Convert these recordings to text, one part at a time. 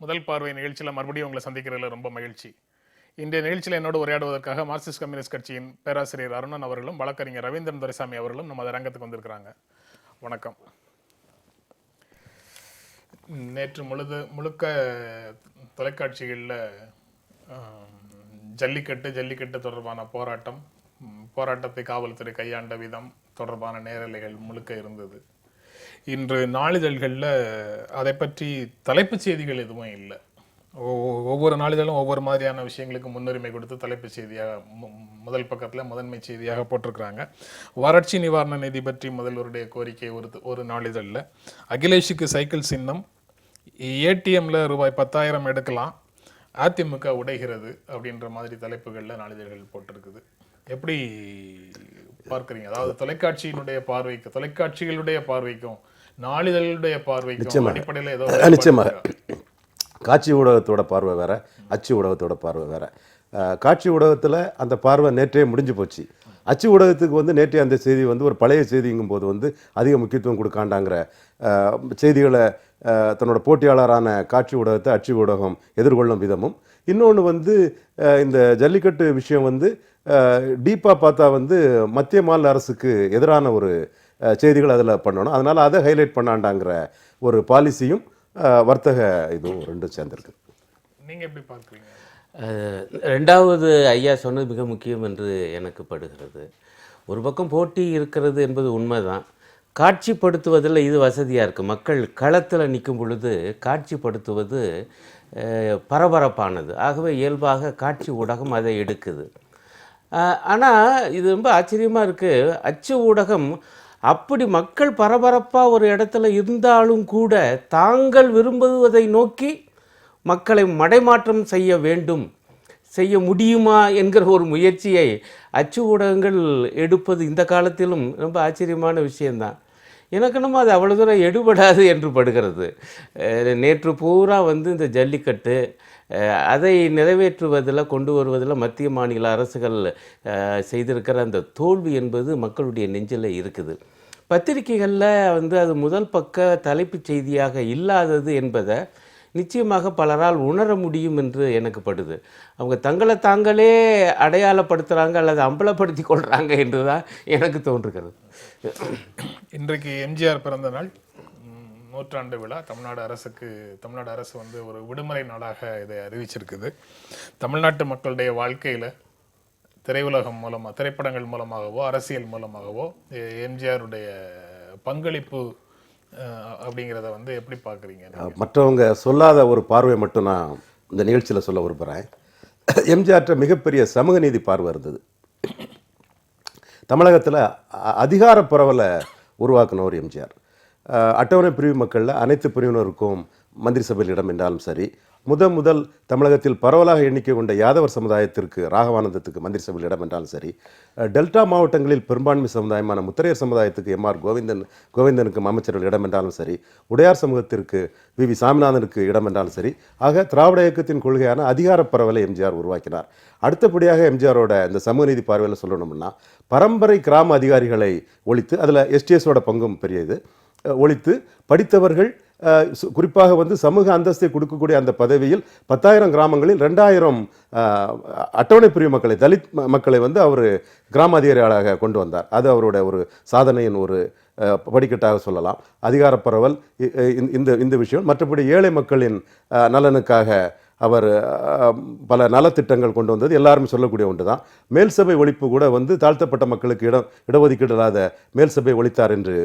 முதல் பார்வை நிகழ்ச்சியில் மறுபடியும் உங்களை சந்திக்கிறதுல ரொம்ப மகிழ்ச்சி. இன்றைய நிகழ்ச்சியில் என்னோடு உரையாடுவதற்காக மார்க்சிஸ்ட் கம்யூனிஸ்ட் கட்சியின் பேராசிரியர் அருணன் அவர்களும் வழக்கறிஞர் ரவீந்திரன் துரைசாமி அவர்களும் நமது அரங்கத்துக்கு வந்திருக்கிறாங்க. வணக்கம். நேற்று முழுக்க தொலைக்காட்சிகளில் ஜல்லிக்கட்டு தொடர்பான போராட்டத்தை காவல்துறை கையாண்ட விதம் தொடர்பான நேரலைகள் முழுக்க இருந்தது. இன்று நாளிதழ்களில் அதை பற்றி தலைப்புச் செய்திகள் எதுவும் இல்லை. ஒவ்வொரு நாளிதழும் ஒவ்வொரு மாதிரியான விஷயங்களுக்கு முன்னுரிமை கொடுத்து தலைப்புச் செய்தியாக முதல் பக்கத்தில் முதன்மை செய்தியாக போட்டிருக்கிறாங்க. வறட்சி நிவாரண நிதி பற்றி முதல்வருடைய கோரிக்கை ஒரு நாளிதழில், அகிலேஷுக்கு சைக்கிள் சின்னம், ஏடிஎம்ல ரூபாய் 10,000 எடுக்கலாம், அதிமுக உடைகிறது அப்படின்ற மாதிரி தலைப்புகளில் நாளிதழ்கள் போட்டிருக்குது. எப்படி பார்க்குறீங்க? அதாவது தொலைக்காட்சிகளுடைய பார்வைக்கும் நாளிதழுடைய பார்வைக்கும் அடிப்படையில் ஏதோ நிச்சயமாக காட்சி ஊடகத்தோட பார்வை வேற, அச்சு ஊடகத்தோட பார்வை வேற. காட்சி ஊடகத்தில் அந்த பார்வை நேற்றே முடிஞ்சு போச்சு. அச்சு ஊடகத்துக்கு நேற்றே அந்த செய்தி ஒரு பழைய செய்திங்கும் போது அதிக முக்கியத்துவம் கொடுக்காண்டாங்கிற செய்திகளை தன்னோட போட்டியாளரான காட்சி ஊடகத்தை அச்சு ஊடகம் எதிர்கொள்ளும் விதமும், இன்னொன்று இந்த ஜல்லிக்கட்டு விஷயம் டீப்பாக பார்த்தா மத்திய மாநில அரசுக்கு எதிரான ஒரு செய்திகள் அதில் பண்ணணும். அதனால் அதை ஹைலைட் பண்ணாண்டாங்கிற ஒரு பாலிசியும் வர்த்தக இதுவும் ரெண்டும் சேர்ந்துருக்கு. நீங்கள் எப்படி பார்க்குறீங்க? ரெண்டாவது ஐயா சொன்னது மிக முக்கியம் என்று எனக்கு படுகிறது. ஒரு பக்கம் போட்டி இருக்கிறது என்பது உண்மைதான். காட்சிப்படுத்துவதில் இது வசதியாக இருக்குது. மக்கள் களத்தில் நிற்கும் பொழுது காட்சிப்படுத்துவது பரபரப்பானது. ஆகவே இயல்பாக காட்சி ஊடகம் அதை எடுக்குது. ஆனால் இது ரொம்ப ஆச்சரியமாக இருக்குது. அச்சு ஊடகம் அப்படி மக்கள் பரபரப்பாக ஒரு இடத்துல இருந்தாலும் கூட தாங்கள் விரும்புவதை நோக்கி மக்களை மடைமாற்றம் செய்ய முடியுமா என்கிற ஒரு முயற்சியை அச்சு ஊடகங்கள் எடுப்பது இந்த காலத்திலும் ரொம்ப ஆச்சரியமான விஷயந்தான். எனக்கு நம்ம அது அவ்வளோ தூரம் எடுபடாது என்று படுகிறது. நேற்று பூரா இந்த ஜல்லிக்கட்டு அதை நிறைவேற்றுவதில் கொண்டு வருவதில் மத்திய மாநில அரசுகள் செய்திருக்கிற அந்த தோல்வி என்பது மக்களுடைய நெஞ்சில் இருக்குது. பத்திரிகைகளில் அது முதல் பக்க தலைப்புச் செய்தியாக இல்லாதது என்பதை நிச்சயமாக பலரால் உணர முடியும் என்று எனக்கு படுது. அவங்க தங்களை தாங்களே அடையாளப்படுத்துகிறாங்க அல்லது அம்பலப்படுத்தி கொள்கிறாங்க என்று தான் எனக்கு தோன்றுகிறது. இன்றைக்கு எம்ஜிஆர் பிறந்த நாள், நூற்றாண்டு விழா. தமிழ்நாடு அரசு ஒரு விடுமுறை நாளாக இதை அறிவிச்சிருக்குது. தமிழ்நாட்டு மக்களுடைய வாழ்க்கையில் திரையுலகம் மூலமாக, திரைப்படங்கள் மூலமாகவோ அரசியல் மூலமாகவோ எம்ஜிஆருடைய பங்களிப்பு அப்படிங்கிறத எப்படி பார்க்குறீங்க? மற்றவங்க சொல்லாத ஒரு பார்வை மட்டும் நான் இந்த நிகழ்ச்சியில் சொல்ல விரும்புகிறேன். எம்ஜிஆர்ட்ட மிகப்பெரிய சமூக நீதி பார்வை இருந்தது. தமிழகத்தில் அதிகார பரவலை உருவாக்குனவர் எம்ஜிஆர். அட்டவணை பிரிவு மக்களில் அனைத்து பிரிவினருக்கும் மந்திரி சபையில் இடம் என்றாலும் சரி, முதல் தமிழகத்தில் பரவலாக எண்ணிக்கை கொண்ட யாதவர் சமுதாயத்திற்கு, ராகவானந்தத்துக்கு மந்திரி சபையில் இடம் என்றாலும் சரி, டெல்டா மாவட்டங்களில் பெரும்பான்மை சமுதாயமான முத்திரையர் சமுதாயத்துக்கு எம்ஆர் கோவிந்தனுக்கு அமைச்சர்கள் இடம் என்றாலும் சரி, உடையார் சமூகத்திற்கு வி சாமிநாதனுக்கு இடம் என்றாலும் சரி, ஆக திராவிட இயக்கத்தின் கொள்கையான அதிகார பரவலை எம்ஜிஆர் உருவாக்கினார். அடுத்தபடியாக எம்ஜிஆரோட இந்த சமூக நீதி பார்வையில் சொல்லணும்னா, பரம்பரை கிராம அதிகாரிகளை ஒழித்து, அதில் எஸ்டிஎஸோட பங்கும் பெரியது, ஒழித்து படித்தவர்கள், குறிப்பாக சமூக அந்தஸ்தை கொடுக்கக்கூடிய அந்த பதவியில் 10,000 கிராமங்களில் 2,000 அட்டவணை பிரிவு மக்களை, தலித் மக்களை அவர் கிராம அதிகாரிகளாக கொண்டு வந்தார். அது அவருடைய ஒரு சாதனையின் ஒரு படிக்கட்டாக சொல்லலாம். அதிகார பரவல் இந்த விஷயம். மற்றபடி ஏழை மக்களின் நலனுக்காக அவர் பல நலத்திட்டங்கள் கொண்டு வந்தது எல்லாருமே சொல்லக்கூடிய ஒன்று தான். மேல் சபை ஒழிப்பு கூட தாழ்த்தப்பட்ட மக்களுக்கு இடஒதுக்கீடு இல்லாத மேல் சபை ஒழித்தார் என்று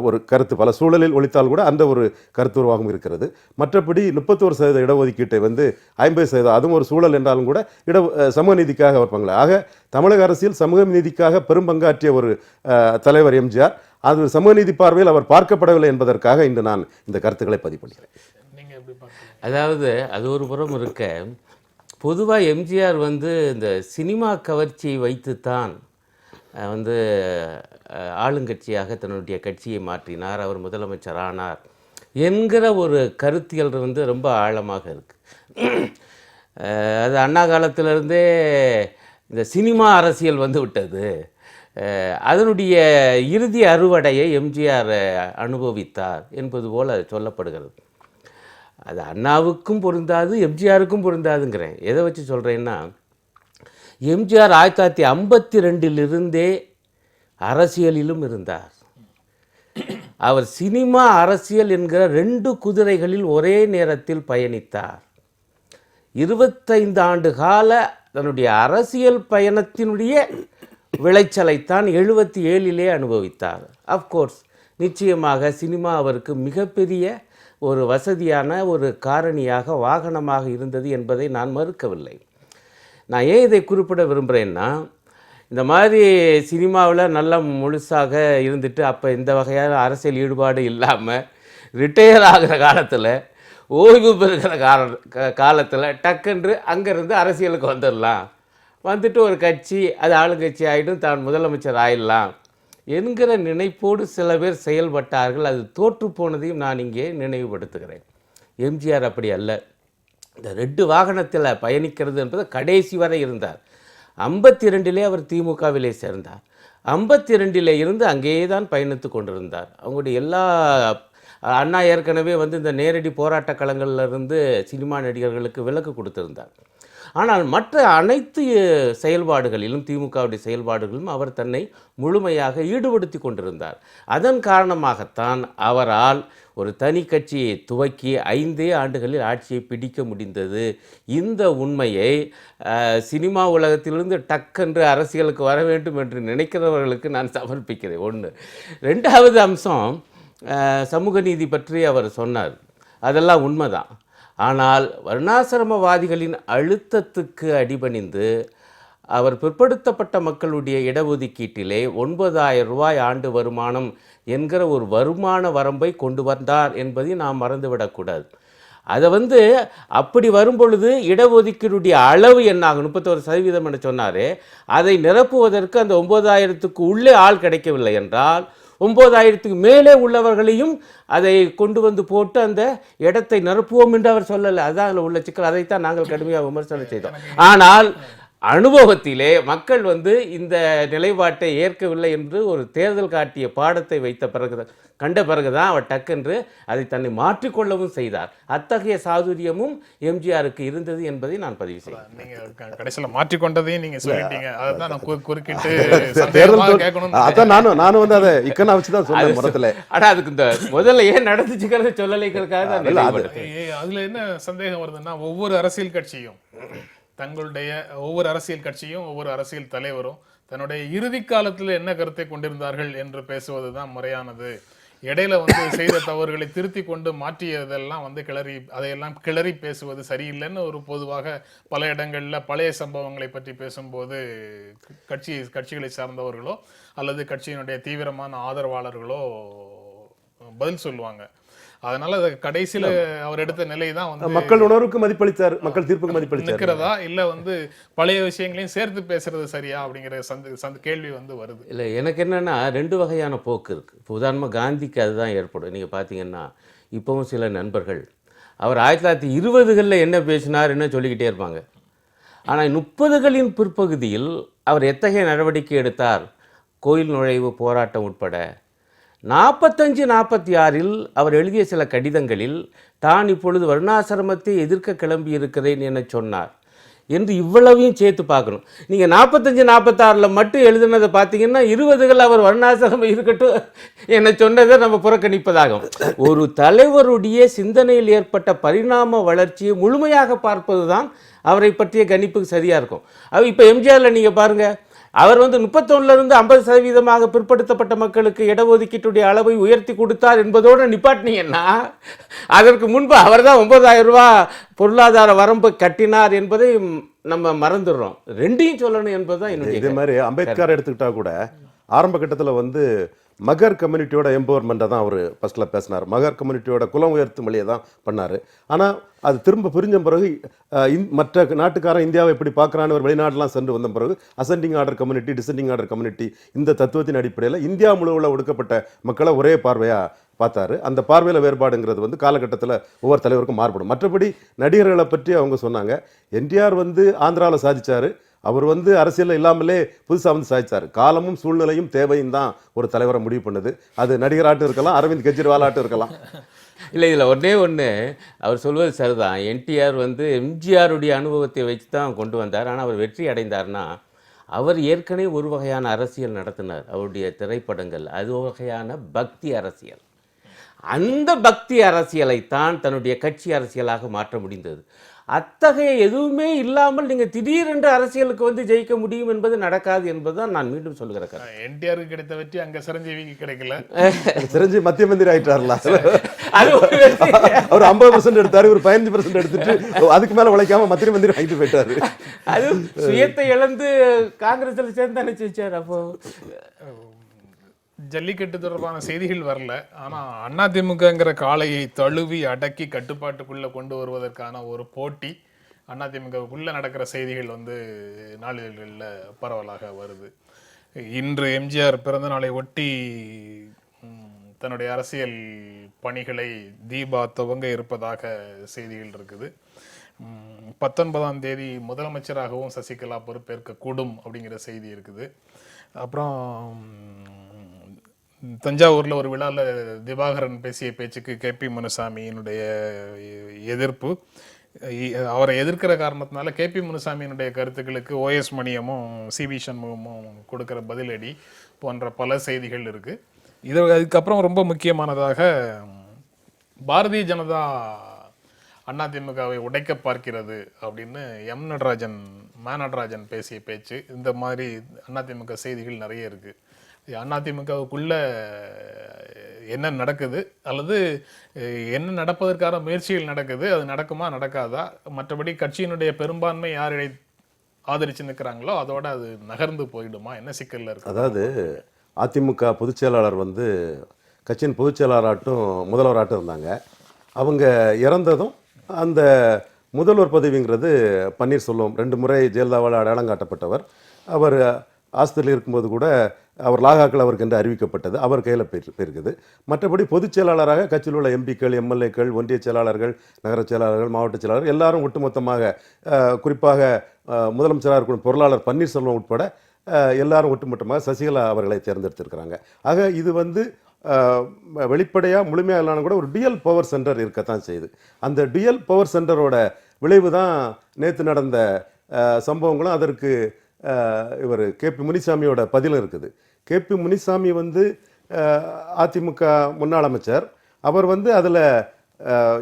ஒரு கருத்து பல சூழலில் ஒழித்தால் கூட அந்த ஒரு கருத்து உருவாகவும் இருக்கிறது. மற்றபடி 31% இடஒதுக்கீட்டை 50%, அதுவும் ஒரு சூழல் என்றாலும் கூட சமூக நீதிக்காக அவர் பங்கள. ஆக தமிழக அரசியல் சமூக நீதிக்காக பெரும் பங்காற்றிய ஒரு தலைவர் எம்ஜிஆர். அது சமூக நீதி பார்வையில் அவர் பார்க்கப்படவில்லை என்பதற்காக இன்று நான் இந்த கருத்துக்களை பதிவு பண்ணுகிறேன். அதாவது அது ஒரு புறம் இருக்க, பொதுவாக எம்ஜிஆர் இந்த சினிமா கவர்ச்சியை வைத்துத்தான் ஆளுங்கட்சியாக தன்னுடைய கட்சியை மாற்றினார், அவர் முதலமைச்சர் ஆனார் என்கிற ஒரு கருத்தியல் ரொம்ப ஆழமாக இருக்குது. அது அண்ணா காலத்திலிருந்தே இந்த சினிமா அரசியல் விட்டது. அதனுடைய இறுதி அறுவடையை எம்ஜிஆர் அனுபவித்தார் என்பது போல சொல்லப்படுகிறது. அது அண்ணாவுக்கும் பொருந்தாது, எம்ஜிஆருக்கும் பொருந்தாதுங்கிறேன். எதை வச்சு சொல்கிறேன்னா, எம்ஜிஆர் 1952 அரசியலிலும் இருந்தார். அவர் சினிமா அரசியல் என்கிற 2 குதிரைகளில் ஒரே நேரத்தில் பயணித்தார். 25 ஆண்டு கால தன்னுடைய அரசியல் பயணத்தினுடைய விளைச்சலைத்தான் 77 அனுபவித்தார். அஃப்கோர்ஸ் நிச்சயமாக சினிமா அவருக்கு மிகப்பெரிய ஒரு வசதியான ஒரு காரணியாக, வாகனமாக இருந்தது என்பதை நான் மறுக்கவில்லை. நான் ஏன் இதை குறிப்பிட விரும்புகிறேன்னா, இந்த மாதிரி சினிமாவில் நல்லா முழுசாக இருந்துட்டு அப்போ இந்த வகையான அரசியல் ஈடுபாடு இல்லாமல் ரிட்டையர் ஆகிற காலத்தில், ஓய்வு பெறுகிற காலத்தில் டக்குன்று அங்கேருந்து அரசியலுக்கு வந்துடலாம், வந்துட்டு ஒரு கட்சி அது ஆளுங்கட்சி ஆகிடும், தான் முதலமைச்சர் ஆயிடலாம் என்கிற நினைப்போடு சில பேர் செயல்பட்டார்கள். அது தோற்று போனதையும் நான் இங்கே நினைவுபடுத்துகிறேன். எம்ஜிஆர் அப்படி அல்ல. இந்த 2 வாகனத்தில் பயணிக்கிறது என்பது கடைசி வரை இருந்தார். 52 அவர் திமுகவிலே சேர்ந்தார். 52 இருந்து அங்கேயே தான் பயணித்து கொண்டிருந்தார். அவங்களுடைய எல்லா அண்ணா ஏற்கனவே இந்த நேரடி போராட்ட களங்களில் இருந்து சினிமா நடிகர்களுக்கு விலக்கு கொடுத்திருந்தார். ஆனால் மற்ற அனைத்து செயல்பாடுகளிலும், திமுகவுடைய செயல்பாடுகளிலும் அவர் தன்னை முழுமையாக ஈடுபடுத்தி கொண்டிருந்தார். அதன் காரணமாகத்தான் அவரால் ஒரு தனி கட்சியை துவக்கி 5 ஆண்டுகளில் ஆட்சியை பிடிக்க முடிந்தது. இந்த உண்மையை சினிமா உலகத்திலிருந்து டக்கென்று அரசியலுக்கு வர வேண்டும் என்று நினைக்கிறவர்களுக்கு நான் சமர்ப்பிக்கிறேன். 1. 2வது அம்சம், சமூக நீதி பற்றி அவர் சொன்னார். அதெல்லாம் உண்மைதான். ஆனால் வர்ணாசிரமவாதிகளின் அழுத்தத்துக்கு அடிபணிந்து அவர் பிற்படுத்தப்பட்ட மக்களுடைய இடஒதுக்கீட்டிலே 9,000 ரூபாய் ஆண்டு வருமானம் என்கிற ஒரு வருமான வரம்பை கொண்டு வந்தார் என்பதை நாம் மறந்துவிடக்கூடாது. அதை அப்படி வரும்பொழுது இடஒதுக்கீடுடைய அளவு என்னாகும், 31% என்று சொன்னார். அதை நிரப்புவதற்கு அந்த 9,000க்கு உள்ளே ஆள் கிடைக்கவில்லை என்றால் 9,000க்கு மேலே உள்ளவர்களையும் அதை கொண்டு போட்டு அந்த இடத்தை நிரப்புவோம் என்று அவர் சொல்லலை. அதுதான் அதில் உள்ள சிக்கல். அதைத்தான் நாங்கள் கடுமையாக விமர்சனம் செய்தோம். ஆனால் அனுபவத்திலே மக்கள் இந்த நிலைப்பாட்டை ஏற்கவில்லை என்று ஒரு தேர்தல் காட்டிய பாடத்தை கண்ட பிறகுதான் அவர் டக்கென்று அதை தன்னை மாற்றிக்கொள்ளவும் செய்தார். அத்தகைய சாதுரியமும் எம்ஜிஆருக்கு இருந்தது என்பதை நான் பதிவு செய்கிறேன். நீங்க கடைசியில் மாற்றிக்கொண்டதையும் நீங்க சொல்லிட்டீங்க. அதான் நான் குறுக்கிட்டு அதான் நானும் அதை இக்கனா வச்சு தான் சொன்னேன் முதல்ல. ஆனா அதுக்கு இந்த முதல்ல ஏன் நடந்துச்சுக்கிறத சொல்லலைங்கிறதுக்காக தான். அதுல என்ன சந்தேகம் வருதுன்னா, ஒவ்வொரு அரசியல் கட்சியும் ஒவ்வொரு அரசியல் தலைவரும் தன்னுடைய இறுதி காலத்தில் என்ன கருத்தை கொண்டிருந்தார்கள் என்று பேசுவதுதான் முறையானது. இடையில செய்த தவறுகளை திருத்தி கொண்டு மாற்றியதெல்லாம் அதையெல்லாம் கிளறி பேசுவது சரியில்லைன்னு ஒரு பொதுவாக பல இடங்கள்ல பழைய சம்பவங்களை பற்றி பேசும்போது கட்சிகளை சார்ந்தவர்களோ அல்லது கட்சியினுடைய தீவிரமான ஆதரவாளர்களோ பதில் சொல்லுவாங்க. அதனால கடைசியில அவர் எடுத்த நிலை தான் மக்கள் உணர்வுக்கு மதிப்பளித்தார், மக்கள் தீர்ப்புக்கு மதிப்பளிக்கிறதா இல்ல பழைய விஷயங்களையும் சேர்த்து பேசுறது சரியா அப்படிங்கிற கேள்வி வருது. இல்ல, எனக்கு என்னன்னா 2 வகையான போக்கு இருக்கு. இப்போ உதாரணமா காந்திக்கு அதுதான் ஏற்படும். நீங்க பாத்தீங்கன்னா இப்பவும் சில நண்பர்கள் அவர் 1920களில் என்ன பேசினார் என்ன சொல்லிக்கிட்டே இருப்பாங்க. ஆனால் 30களின் பிற்பகுதியில் அவர் எத்தகைய நடவடிக்கை எடுத்தார், கோயில் நுழைவு போராட்டம் உட்பட 45-46 அவர் எழுதிய சில கடிதங்களில் தான் இப்பொழுது வர்ணாசிரமத்தை எதிர்க்க கிளம்பி இருக்கிறேன் என சொன்னார் என்று இவ்வளவையும் சேர்த்து பார்க்கணும். நீங்கள் 45-46 மட்டும் எழுதுனதை பார்த்தீங்கன்னா 20கள் அவர் வர்ணாசிரமம் இருக்கட்டும் என சொன்னதை நம்ம புறக்கணிப்பதாகும். ஒரு தலைவருடைய சிந்தனையில் ஏற்பட்ட பரிணாம வளர்ச்சியை முழுமையாக பார்ப்பது தான் அவரை பற்றிய கணிப்புக்கு சரியாக இருக்கும். இப்போ எம்ஜிஆரில் நீங்கள் பாருங்கள், அவர் 31லிருந்து 50% பிற்படுத்தப்பட்ட மக்களுக்கு இடஒதுக்கீட்டுடைய அளவை உயர்த்தி கொடுத்தார் என்பதோடு நிப்பாட்டினீங்கன்னா, அதற்கு முன்பு அவர் தான் 9,000 ரூபா பொருளாதார வரம்பு கட்டினார் என்பதை நம்ம மறந்துடுறோம். 2ஐயும் சொல்லணும் என்பதுதான் என்னுடைய. இதே மாதிரி அம்பேத்கர் எடுத்துக்கிட்டா கூட ஆரம்ப கட்டத்தில் மகர் கம்யூனிட்டியோட எம்பவர்மெண்ட்டை தான் அவர் ஃபர்ஸ்ட்டில் பேசினார். மகர் கம்யூனிட்டியோட குலம் உயர்த்தும் வழியை தான் பண்ணார். ஆனால் அது திரும்ப பிரிஞ்ச பிறகு மற்ற நாட்டுக்காரன் இந்தியாவை எப்படி பார்க்குறான்னு ஒரு வெளிநாடுலாம் சென்று வந்த பிறகு ascending order community, descending order community, இந்த தத்துவத்தின் அடிப்படையில் இந்தியா முழுவதும் ஒடுக்கப்பட்ட மக்களை ஒரே பார்வையாக பார்த்தாரு. அந்த பார்வையில் வேறுபாடுங்கிறது காலகட்டத்தில் ஒவ்வொரு தலைவருக்கும் மாறுபடும். மற்றபடி நடிகர்களை பற்றி அவங்க சொன்னாங்க, என்டிஆர் ஆந்திராவில் சாதிச்சார், அவர் அரசியலில் இல்லாமலே புதுசாக சாதிச்சார். காலமும் சூழ்நிலையும் தேவையும் தான் ஒரு தலைவரை முடிவு பண்ணுது. அது நடிகராட்டும் இருக்கலாம், அரவிந்த் கெஜ்ரிவாலாட்டும் இருக்கலாம். இல்லை இதில் ஒன்றே ஒன்று அவர் சொல்வது சரிதான். என்டிஆர் வந்து எம்ஜிஆருடைய அனுபவத்தை வச்சு தான் கொண்டு வந்தார். ஆனால் அவர் வெற்றி அடைந்தார்னா அவர் ஏற்கனவே ஒரு வகையான அரசியல் நடத்தினார். அவருடைய திரைப்படங்கள் அது ஒரு வகையான பக்தி அரசியல். அந்த பக்தி அரசியலைத்தான் தன்னுடைய கட்சி அரசியலாக மாற்ற முடிந்தது. அத்தகைய எதுவுமே இல்லாமல் நீங்கள் திடீரென்று அரசியலுக்கு வந்து ஜெயிக்க முடியும் என்பது நடக்காது என்பதுதான் நான் மீண்டும் சொல்கிறேன். என்டிஆருக்கு கிடைத்த வெற்றி அங்க சிரஞ்சீவிக்கு கிடைக்கல. சிரஞ்சீவி மத்திய மந்திரி ஆயிட்டார்ல. அது ஒரு வெற்றி. அவர் 50% எடுத்தாரு, ஒரு 15% எடுத்துட்டு அதுக்கு மேல உழைக்காம மத்திய மந்திரி வாங்கிட்டு போயிட்டாரு. அது சுயத்தை இழந்து காங்கிரஸ்ல சேர்ந்து அனுப்பிச்சார். அப்போ ஜல்லிக்கட்டு தொடர்பான செய்திகள் வரல. ஆனா அதிமுகங்கிற காளையை தழுவி அடக்கி கட்டுப்பாட்டுக்குள்ள கொண்டு வருவதற்கான ஒரு போட்டி அதிமுகவுக்குள்ள நடக்கிற செய்திகள் வந்து நாளிதழ்களில் பரவலாக வருது. இன்று எம்ஜிஆர் பிறந்த நாளை ஒட்டி தன்னுடைய அரசியல் பணிகளை தீபா துவங்க இருப்பதாக செய்திகள் இருக்குது. 19ஆம் தேதி முதலமைச்சராகவும் சசிகலா பொறுப்பேற்க கூடும் அப்படிங்கிற செய்தி இருக்குது. அப்புறம் தஞ்சாவூர்ல ஒரு விழாவில் திவாகரன் பேசிய பேச்சுக்கு கேபி முனுசாமியினுடைய எதிர்ப்பு. அவரை எதிர்க்கிற காரணத்தினால கேபி முனுசாமியினுடைய கருத்துக்களுக்கு ஓஎஸ் மணியமும் சிவி சண்முகமும் கொடுக்கிற பதிலடி போன்ற பல செய்திகள் இருக்கு. அதுக்கப்புறம் ரொம்ப முக்கியமானதாக பாரதிய ஜனதா அதிமுகவை உடைக்க பார்க்கிறது அப்படின்னு நடராஜன் பேசிய பேச்சு. இந்த மாதிரி அதிமுக செய்திகள் நிறைய இருக்கு. அதிமுகவுக்குள்ள என்ன நடக்குது அல்லது என்ன நடப்பதற்கான முயற்சிகள் நடக்குது, அது நடக்குமா நடக்காதா, மற்றபடி கட்சியினுடைய பெரும்பான்மை யாரை ஆதரிச்சு நிற்கிறாங்களோ அதோட அது நகர்ந்து போயிடுமா, என்ன சிக்கல்ல இருக்கு? அதாவது அதிமுக பொதுச் செயலாளர் வந்து கட்சியின் பொதுச் செயலாளராட்டும் முதல்வராட்டும் இருந்தாங்க. அவங்க இறந்ததும் அந்த முதல்வர் பதவிங்கிறது பன்னீர்செல்வம் 2 முறை ஜெயலலிதாவால் அடையாளம் காட்டப்பட்டவர். அவர் ஆஸ்பத்திரியில் இருக்கும்போது கூட அவர் லாகாக்கள் அவருக்கு என்று அறிவிக்கப்பட்டது, அவர் கையில் போயிருக்குது. மற்றபடி பொதுச் செயலாளராக கட்சியில் உள்ள எம்பிக்கள், எம்எல்ஏக்கள், ஒன்றிய செயலாளர்கள், நகர செயலாளர்கள், மாவட்ட செயலாளர்கள் எல்லாரும் ஒட்டுமொத்தமாக, குறிப்பாக முதலமைச்சராக இருக்கும் பொருளாளர் பன்னீர்செல்வம் உட்பட எல்லாரும் ஒட்டுமொத்தமாக சசிகலா அவர்களை தேர்ந்தெடுத்திருக்கிறாங்க. ஆக இது வந்து வெளிப்படையாக முழுமையாக இல்லைனா கூட ஒரு டுயல் பவர் சென்டர் இருக்கத்தான் செய்யுது. அந்த டுயல் பவர் சென்டரோட விளைவு தான் நேற்று நடந்த சம்பவங்களும் அதற்கு இவர் கேபி முனிசாமியோட பதிலும் இருக்குது. கேபி முனிசாமி வந்து அதிமுக முன்னாள் அமைச்சர். அவர் வந்து அதில்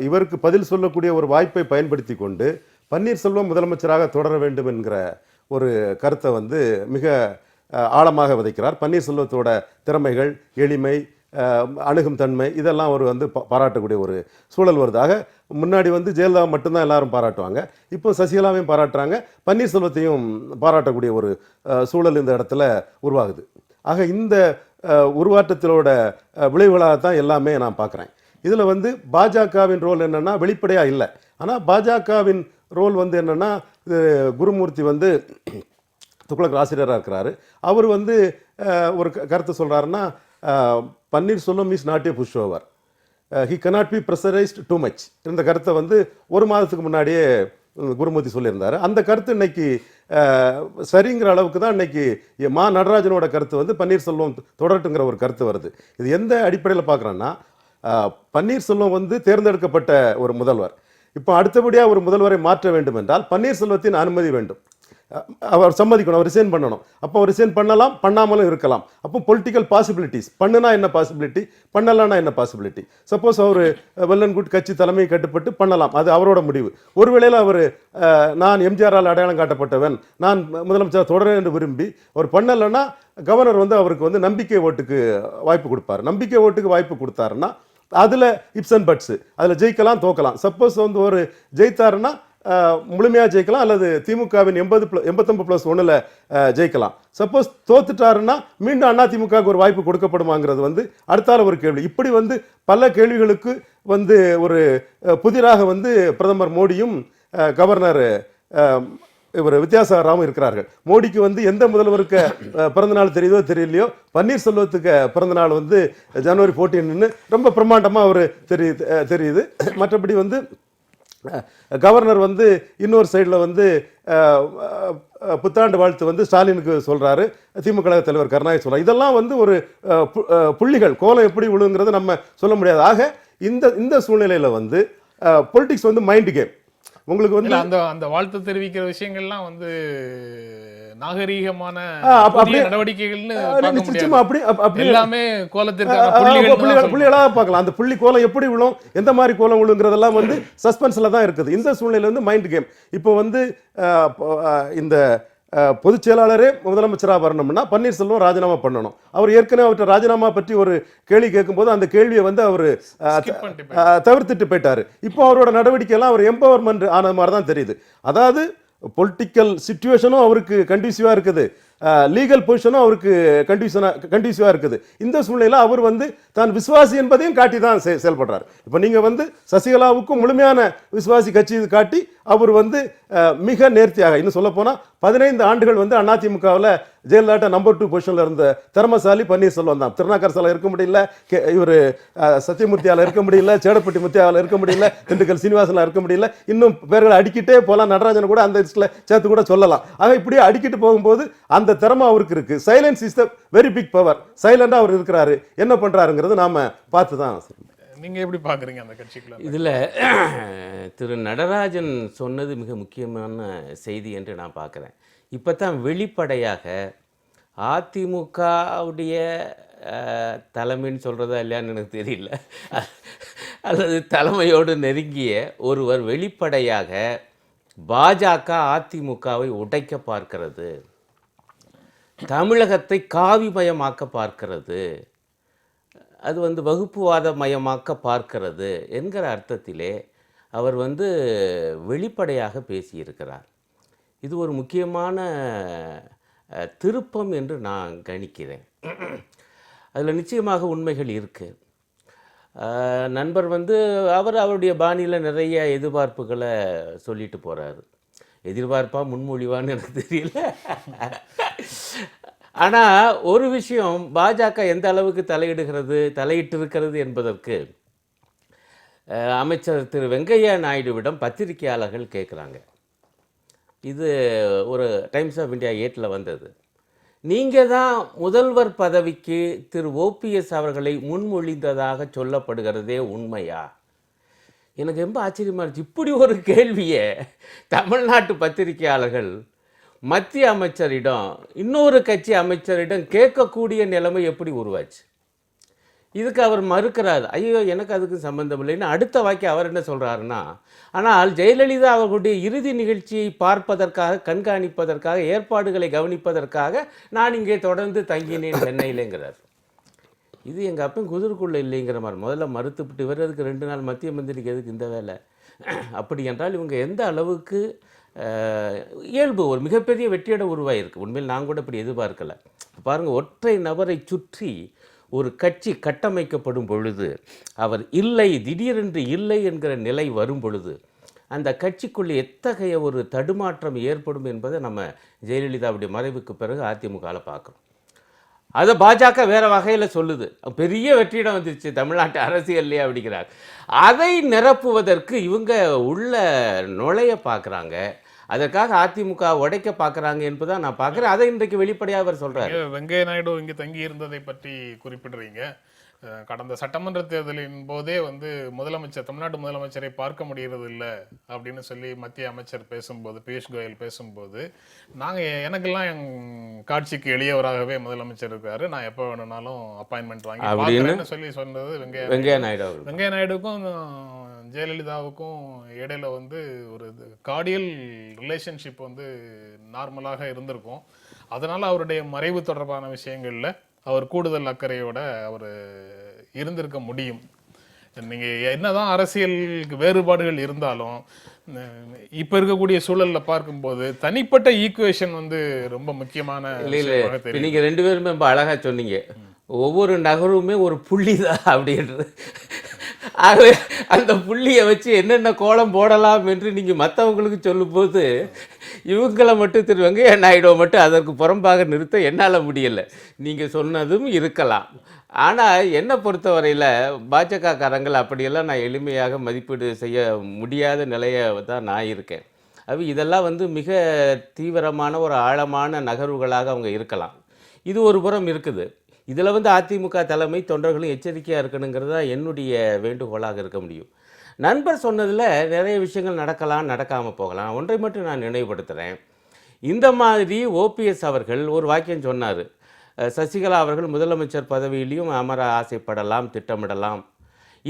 இவருக்கு பதில் சொல்லக்கூடிய ஒரு வாய்ப்பை பயன்படுத்தி கொண்டு பன்னீர்செல்வம் முதலமைச்சராக தொடர வேண்டும் என்கிற ஒரு கருத்தை வந்து மிக ஆழமாக விதைக்கிறார். பன்னீர்செல்வத்தோட திறமைகள், எளிமை, அணுகும் தன்மை இதெல்லாம் அவர் வந்து பாராட்டக்கூடிய ஒரு சூழல் வருது. ஆக முன்னாடி வந்து ஜெயலலிதா மட்டும்தான் எல்லாரும் பாராட்டுவாங்க, இப்போ சசிகலாவையும் பாராட்டுறாங்க, பன்னீர்செல்வத்தையும் பாராட்டக்கூடிய ஒரு சூழல் இந்த இடத்துல உருவாகுது. ஆக இந்த உருவாட்டத்திலோட விளைவுகளாகத்தான் எல்லாமே நான் பார்க்குறேன். இதில் வந்து பாஜகவின் ரோல் என்னென்னா வெளிப்படையாக இல்லை. ஆனால் பாஜகவின் ரோல் வந்து என்னென்னா, குருமூர்த்தி வந்து துக்ளக் ஆசிரியராக இருக்கிறாரு. அவர் வந்து ஒரு கருத்து சொல்கிறாருன்னா, Panneerselvam is not a push over, he cannot be pressurised too much. இந்த கருத்தை வந்து ஒரு மாதத்துக்கு முன்னாடியே குருமூர்த்தி சொல்லியிருந்தார். அந்த கருத்து இன்னைக்கு சரிங்கிற அளவுக்கு தான் இன்னைக்கு நடராஜனோட கருத்து வந்து பன்னீர்செல்வம் தொடரட்டுங்கிற ஒரு கருத்து வருது. இது எந்த அடிப்படையில் பார்க்குறோன்னா, பன்னீர்செல்வம் வந்து தேர்ந்தெடுக்கப்பட்ட ஒரு முதல்வர். இப்போ அடுத்தபடியாக ஒரு முதல்வரை மாற்ற வேண்டும் என்றால் பன்னீர்செல்வத்தின் அனுமதி வேண்டும். அவர் சம்மதிக்கணும், அவர் ரிசைன் பண்ணணும். அப்போ அவர் ரிசைன் பண்ணலாம், பண்ணாமலும் இருக்கலாம். அப்போ பொலிட்டிக்கல் பாசிபிலிட்டிஸ், பண்ணுனா என்ன பாசிபிலிட்டி, பண்ணலான்னா என்ன பாசிபிலிட்டி. சப்போஸ் அவர் வெல் அண்ட் குட் கட்சி தலைமை கட்டுப்பட்டு பண்ணலாம், அது அவரோட முடிவு. ஒருவேளையில் அவர் நான் எம்ஜிஆரால் அடையாளம் காட்டப்பட்டவன், நான் முதலமைச்சர் தொடரேன் என்று விரும்பி அவர் பண்ணலைன்னா கவர்னர் வந்து அவருக்கு வந்து நம்பிக்கை ஓட்டுக்கு வாய்ப்பு கொடுப்பார். நம்பிக்கை ஓட்டுக்கு வாய்ப்பு கொடுத்தாருன்னா அதில் இப்ஸ் அண்ட் பட்ஸு, அதில் ஜெயிக்கலாம் தோக்கலாம். சப்போஸ் வந்து ஒரு ஜெயித்தாருன்னா முழுமையாக ஜெயிக்கலாம், அல்லது திமுகவின் 89+1 ஜெயிக்கலாம். சப்போஸ் தோத்துட்டாருன்னா மீண்டும் அதிமுகவுக்கு ஒரு வாய்ப்பு கொடுக்கப்படுமாங்கிறது வந்து அடுத்தால ஒரு கேள்வி. இப்படி வந்து பல கேள்விகளுக்கு வந்து ஒரு புதிராக வந்து பிரதமர் மோடியும் கவர்னர் இவர் வித்யாசாகராவும் இருக்கிறார்கள். மோடிக்கு வந்து எந்த முதல்வருக்கு பிறந்தநாள் தெரியுதோ தெரியலையோ, பன்னீர்செல்வத்துக்கு பிறந்தநாள் வந்து ஜனவரி 14 ரொம்ப பிரம்மாண்டமாக அவர் தெரியுது. மற்றபடி வந்து கவர்னர் வந்து இன்னொரு சைடில் வந்து புத்தாண்டு வாழ்த்து வந்து ஸ்டாலினுக்கு சொல்கிறாரு, திமுக கழக தலைவர் கருணாநிதி சொல்கிறார். இதெல்லாம் வந்து ஒரு புள்ளிகள், கோலம் எப்படி விழுங்கிறது நம்ம சொல்ல முடியாது. ஆக இந்த சூழ்நிலையில வந்து பொலிட்டிக்ஸ் வந்து மைண்ட் கேம். உங்களுக்கு வந்து இல்ல, அந்த அந்த வாழ்த்து தெரிவிக்கிற விஷயங்கள்லாம் வந்து நாகரீகமான அப்படியே நடவடிக்கைகள்னு பார்க்க நிச்சயமா முடியாது. அப்படி எல்லாமே கோலத்திற்கான புள்ளிகள் புள்ளிகளா பார்க்கலாம். அந்த புள்ளி கோலம் எப்படி விழும், எந்த மாதிரி கோலம் விழுங்கிறதெல்லாம் வந்து சஸ்பென்ஸ்ல தான் இருக்குது. இந்த சூழ்நிலையில வந்து மைண்ட் கேம். இப்போ வந்து இந்த பொதுச் செயலாளரே முதலமைச்சராக வரணும்னா பன்னீர்செல்வம் ராஜினாமா பண்ணணும். அவர் ஏற்கனவே அவர்கிட்ட ராஜினாமா பற்றி ஒரு கேள்வி கேட்கும்போது அந்த கேள்வியை வந்து அவர் தவிர்த்துட்டு போயிட்டாரு. இப்போ அவரோட நடவடிக்கை எல்லாம் அவர் எம்பவர்மெண்ட் ஆன மாதிரி தான் தெரியுது. அதாவது பொலிட்டிக்கல் சிச்சுவேஷனும் அவருக்கு கண்டியூசிவா இருக்குது, லீகல் பொசிஷனும் அவருக்கு கண்டியூசிவா இருக்குது. இந்த சூழ்நிலையில் அவர் வந்து தான் விசுவாசி என்பதையும் காட்டி தான் செயல்படுறாரு. இப்போ நீங்க வந்து சசிகலாவுக்கும் முழுமையான விசுவாசி கட்சி காட்டி அவர் வந்து மிக நேர்த்தியாக, இன்னும் சொல்ல போனா 15 ஆண்டுகள் வந்து அதிமுகவில் ஜெயலலிதா நம்பர் 2 பொசிஷன்ல இருந்த திறமசாலி பன்னீர்செல்வம் தான். திருநாக்கரசால இருக்க முடியல, இவர் சத்தியமூர்த்தியால இருக்க முடியல, சேடப்பட்டி முத்தியாவில் இருக்க முடியல, திண்டுக்கல் சீனிவாசனில் இருக்க முடியல, இன்னும் பேர்களை அடிக்கிட்டே போகலாம். நடராஜன் கூட அந்த லிஸ்ட்ல சேர்த்து கூட சொல்லலாம். ஆக இப்படியே அடிக்கிட்டு போகும்போது அந்த திறமை அவருக்கு இருக்கு. Silence is the very big power. சைலண்டா அவர் இருக்கிறாரு, என்ன பண்றாருங்கிறது நாம பார்த்து தான். நீங்க எப்படி பாக்குறீங்க அந்த கட்சிக்குள்ள? இதில் திரு நடராஜன் சொன்னது மிக முக்கியமான செய்தி என்று நான் பார்க்குறேன். இப்போ தான் வெளிப்படையாக அதிமுகவுடைய தலைமைன்னு சொல்கிறதா இல்லையான்னு எனக்கு தெரியல, அல்லது தலைமையோடு நெருங்கிய ஒருவர் வெளிப்படையாக பாஜக அதிமுகவை உடைக்க பார்க்கிறது, தமிழகத்தை காவிமயமாக்க பார்க்கிறது, அது வந்து வகுப்புவாத மயமாக்க பார்க்கிறது என்கிற அர்த்தத்திலே அவர் வந்து வெளிப்படையாக பேசியிருக்கிறார். இது ஒரு முக்கியமான திருப்பம் என்று நான் கணிக்கிறேன். அதில் நிச்சயமாக உண்மைகள் இருக்குது. நண்பர் வந்து அவருடைய பாணியில் நிறைய எதிர்பார்ப்புகளை சொல்லிட்டு போகிறாரு. எதிர்பார்ப்பா முன்மொழிவான்னு எனக்கு தெரியல. ஆனால் ஒரு விஷயம், பாஜக எந்த அளவுக்கு தலையிட்டிருக்கிறது என்பதற்கு அமைச்சர் திரு வெங்கையா நாயுடுவிடம் பத்திரிகையாளர்கள் கேட்குறாங்க. இது ஒரு டைம்ஸ் ஆஃப் இந்தியா 8 வந்தது. நீங்கள் தான் முதல்வர் பதவிக்கு திரு OPS அவர்களை முன்மொழிந்ததாக சொல்லப்படுகிறதே உண்மையா? எனக்கு ரொம்ப ஆச்சரியமாக இருந்துச்சு. இப்படி ஒரு கேள்வியை தமிழ்நாட்டு பத்திரிகையாளர்கள் மத்திய அமைச்சரிடம், இன்னொரு கட்சி அமைச்சரிடம் கேட்கக்கூடிய நிலைமை எப்படி உருவாச்சு? இதுக்கு அவர் மறுக்கிறார். ஐயோ, எனக்கு அதுக்கு சம்பந்தம் இல்லைன்னு அடுத்த வாக்கி அவர் என்ன சொல்கிறாருன்னா, ஆனால் ஜெயலலிதா அவர்களுடைய இறுதி நிகழ்ச்சியை பார்ப்பதற்காக, கண்காணிப்பதற்காக, ஏற்பாடுகளை கவனிப்பதற்காக நான் இங்கே தொடர்ந்து தங்கினேன் சென்னையிலேங்கிறார். இது எங்கள் அப்பன் குதிர்க்குள்ளே இல்லைங்கிற மாதிரி முதல்ல மறுத்துவிட்டு இவர் எதுக்கு 2 நாள் மத்திய மந்திரிக்கு எதுக்கு இந்த வேலை? அப்படி என்றால் இவங்க எந்த அளவுக்கு இயல்பு ஒரு மிகப்பெரிய வெற்றியோட உருவாயிருக்கு. உண்மையில் நான் கூட இப்படி எதிர்பார்க்கலை. பாருங்கள், ஒற்றை நபரை சுற்றி ஒரு கட்சி கட்டமைக்கப்படும் பொழுது, அவர் இல்லை, திடீரென்று இல்லை என்கிற நிலை வரும் பொழுது, அந்த கட்சிக்குள்ளே எத்தகைய ஒரு தடுமாற்றம் ஏற்படும் என்பதை நம்ம ஜெயலலிதாவுடைய மறைவுக்கு பிறகு அதிமுகவில் பார்க்குறோம். அதை பாஜக வேறு வகையில் சொல்லுது, பெரிய வெற்றியிடம் வந்துருச்சு தமிழ்நாட்டு அரசியல்லையே அப்படிங்கிறார். அதை நிரப்புவதற்கு இவங்க உள்ள நுழைய பார்க்குறாங்க, அதற்காக அதிமுக உடைக்க பார்க்குறாங்க என்பதான் நான் பார்க்குறேன். அதை இன்றைக்கு வெளிப்படையாக அவர் சொல்கிறார். வெங்கையா நாயுடு இங்கே தங்கி இருந்ததை பற்றி குறிப்பிடுறீங்க. கடந்த சட்டமன்ற தேர்தலின் போதே வந்து தமிழ்நாட்டு முதலமைச்சரை பார்க்க முடிகிறது இல்லை அப்படின்னு சொல்லி மத்திய அமைச்சர் பேசும்போது, பியூஷ் கோயல் பேசும்போது, எனக்கெல்லாம் என் காட்சிக்கு எளியவராகவே முதலமைச்சர் இருக்காரு, நான் எப்போ வேணும்னாலும் அப்பாயின்மெண்ட் வாங்கி பார்க்குறேன்னு சொல்லி சொன்னது வெங்கையா நாயுடு. வெங்கையா நாயுடுக்கும் ஜெயலலிதாவுக்கும் இடையில வந்து ஒரு கார்டியல் ரிலேஷன்ஷிப் வந்து நார்மலாக இருந்திருக்கும். அதனால அவருடைய மறைவு தொடர்பான விஷயங்கள்ல அவர் கூடுதல் அக்கறையோட அவர் இருந்திருக்க முடியும். நீங்க என்னதான் அரசியலுக்கு வேறுபாடுகள் இருந்தாலும் இப்ப இருக்கக்கூடிய சூழல்ல பார்க்கும்போது தனிப்பட்ட ஈக்குவேஷன் வந்து ரொம்ப முக்கியமான. நீங்க 2 பேருமே ரொம்ப அழகா சொன்னீங்க, ஒவ்வொரு நகருமே ஒரு புள்ளி தான் அப்படின்றது. ஆகவே அந்த புள்ளியை வச்சு என்னென்ன கோலம் போடலாம் என்று நீங்கள் மற்றவங்களுக்கு சொல்லும்போது, இவங்களை மட்டும் திரு வெங்கையா நாயுடுவை மட்டும் அதற்கு புறம்பாக நிறுத்த என்னால் முடியலை. நீங்கள் சொன்னதும் இருக்கலாம். ஆனால் என்னை பொறுத்தவரையில் பாஜகக்காரங்கள் அப்படியெல்லாம் நான் எளிமையாக மதிப்பீடு செய்ய முடியாத நிலையை தான் நான் இருக்கேன். இதெல்லாம் வந்து மிக தீவிரமான ஒரு ஆழமான நகர்வுகளாக அவங்க இருக்கலாம். இது ஒரு புறம் இருக்குது. இதில் வந்து அதிமுக தலைமை தொண்டர்களும் எச்சரிக்கையாக இருக்கணுங்கிறது தான் என்னுடைய வேண்டுகோளாக இருக்க முடியும். நண்பர் சொன்னதில் நிறைய விஷயங்கள் நடக்கலாம், நடக்காமல் போகலாம். ஒன்றை மட்டும் நான் நினைவுபடுத்துகிறேன். இந்த மாதிரி ஓபிஎஸ் அவர்கள் ஒரு வாக்கியம் சொன்னார், சசிகலா அவர்கள் முதலமைச்சர் பதவியிலையும் அமர ஆசைப்படலாம், திட்டமிடலாம்.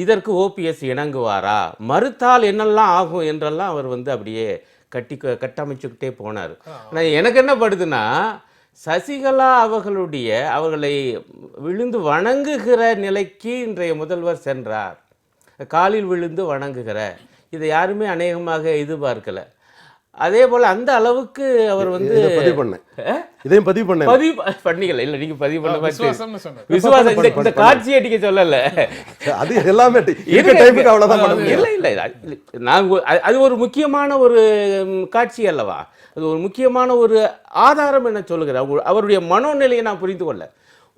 இதற்கு ஓபிஎஸ் இணங்குவாரா, மறுத்தால் என்னெல்லாம் ஆகும் என்றெல்லாம் அவர் வந்து அப்படியே கட்டமைச்சுக்கிட்டே போனார். ஆனால் எனக்கு என்ன படுதுன்னா, சசிகலா அவர்களை விழுந்து வணங்குகிற நிலைக்கு இன்றைய முதல்வர் சென்றார். காலில் விழுந்து வணங்குகிற இதை யாருமே அநேகமாக எதிர்பார்க்கல. அதே போல் அந்த அளவுக்கு அவர் வந்து இதையும் பதிவு பண்ணிக்கல. இல்லை, நீங்கள் பதிவு பண்ண மாதிரி விசுவாசம் இந்த காட்சியை அடிக்க சொல்லலை. அது எல்லாமே இல்லை இல்லை, நான் அது ஒரு முக்கியமான ஒரு காட்சி அல்லவா, அது ஒரு முக்கியமான ஒரு ஆதாரம் என்ன சொல்லுகிறேன். அவருடைய மனோநிலையை நான் புரிந்து கொள்ள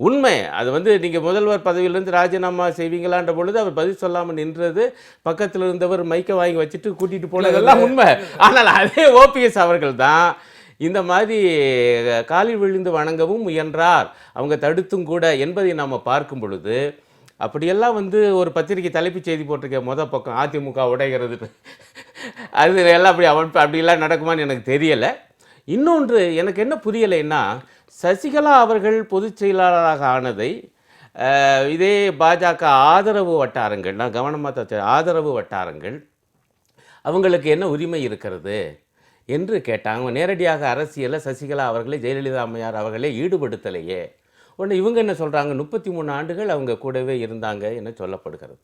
உண்மை. அது வந்து நீங்கள் முதல்வர் பதவியிலேருந்து ராஜினாமா செய்வீங்களான்ற பொழுது அவர் பதில் சொல்லாமல் நின்றது, பக்கத்தில் இருந்தவர் மைக்கை வாங்கி வச்சுட்டு கூட்டிகிட்டு போனதெல்லாம் உண்மை. ஆனால் அதே ஓபிஎஸ் அவர்கள் தான் இந்த மாதிரி காலில் விழுந்து வணங்கவும் முயன்றார், அவங்க தடுத்தும் கூட என்பதை நாம் பார்க்கும் பொழுது, அப்படியெல்லாம் வந்து ஒரு பத்திரிகை தலைப்புச் செய்தி போட்டிருக்க பக்கம் அதிமுக உடைகிறது, அது எல்லாம் அப்படியெல்லாம் நடக்குமான்னு எனக்கு தெரியலை. இன்னொன்று எனக்கு என்ன புரியலைன்னா, சசிகலா அவர்கள் பொதுச் செயலாளராக ஆனதை இதே பாஜக ஆதரவு வட்டாரங்கள், நான் கவனமாக ஆதரவு வட்டாரங்கள் அவங்களுக்கு என்ன உரிமை இருக்கிறது என்று கேட்டாங்க. அவங்க நேரடியாக அரசியலில் சசிகலா அவர்களை ஜெயலலிதா அம்மையார் அவர்களே ஈடுபடுத்தலையே. ஒன்று இவங்க என்ன சொல்கிறாங்க, 33 ஆண்டுகள் அவங்க கூடவே இருந்தாங்க என சொல்லப்படுகிறது.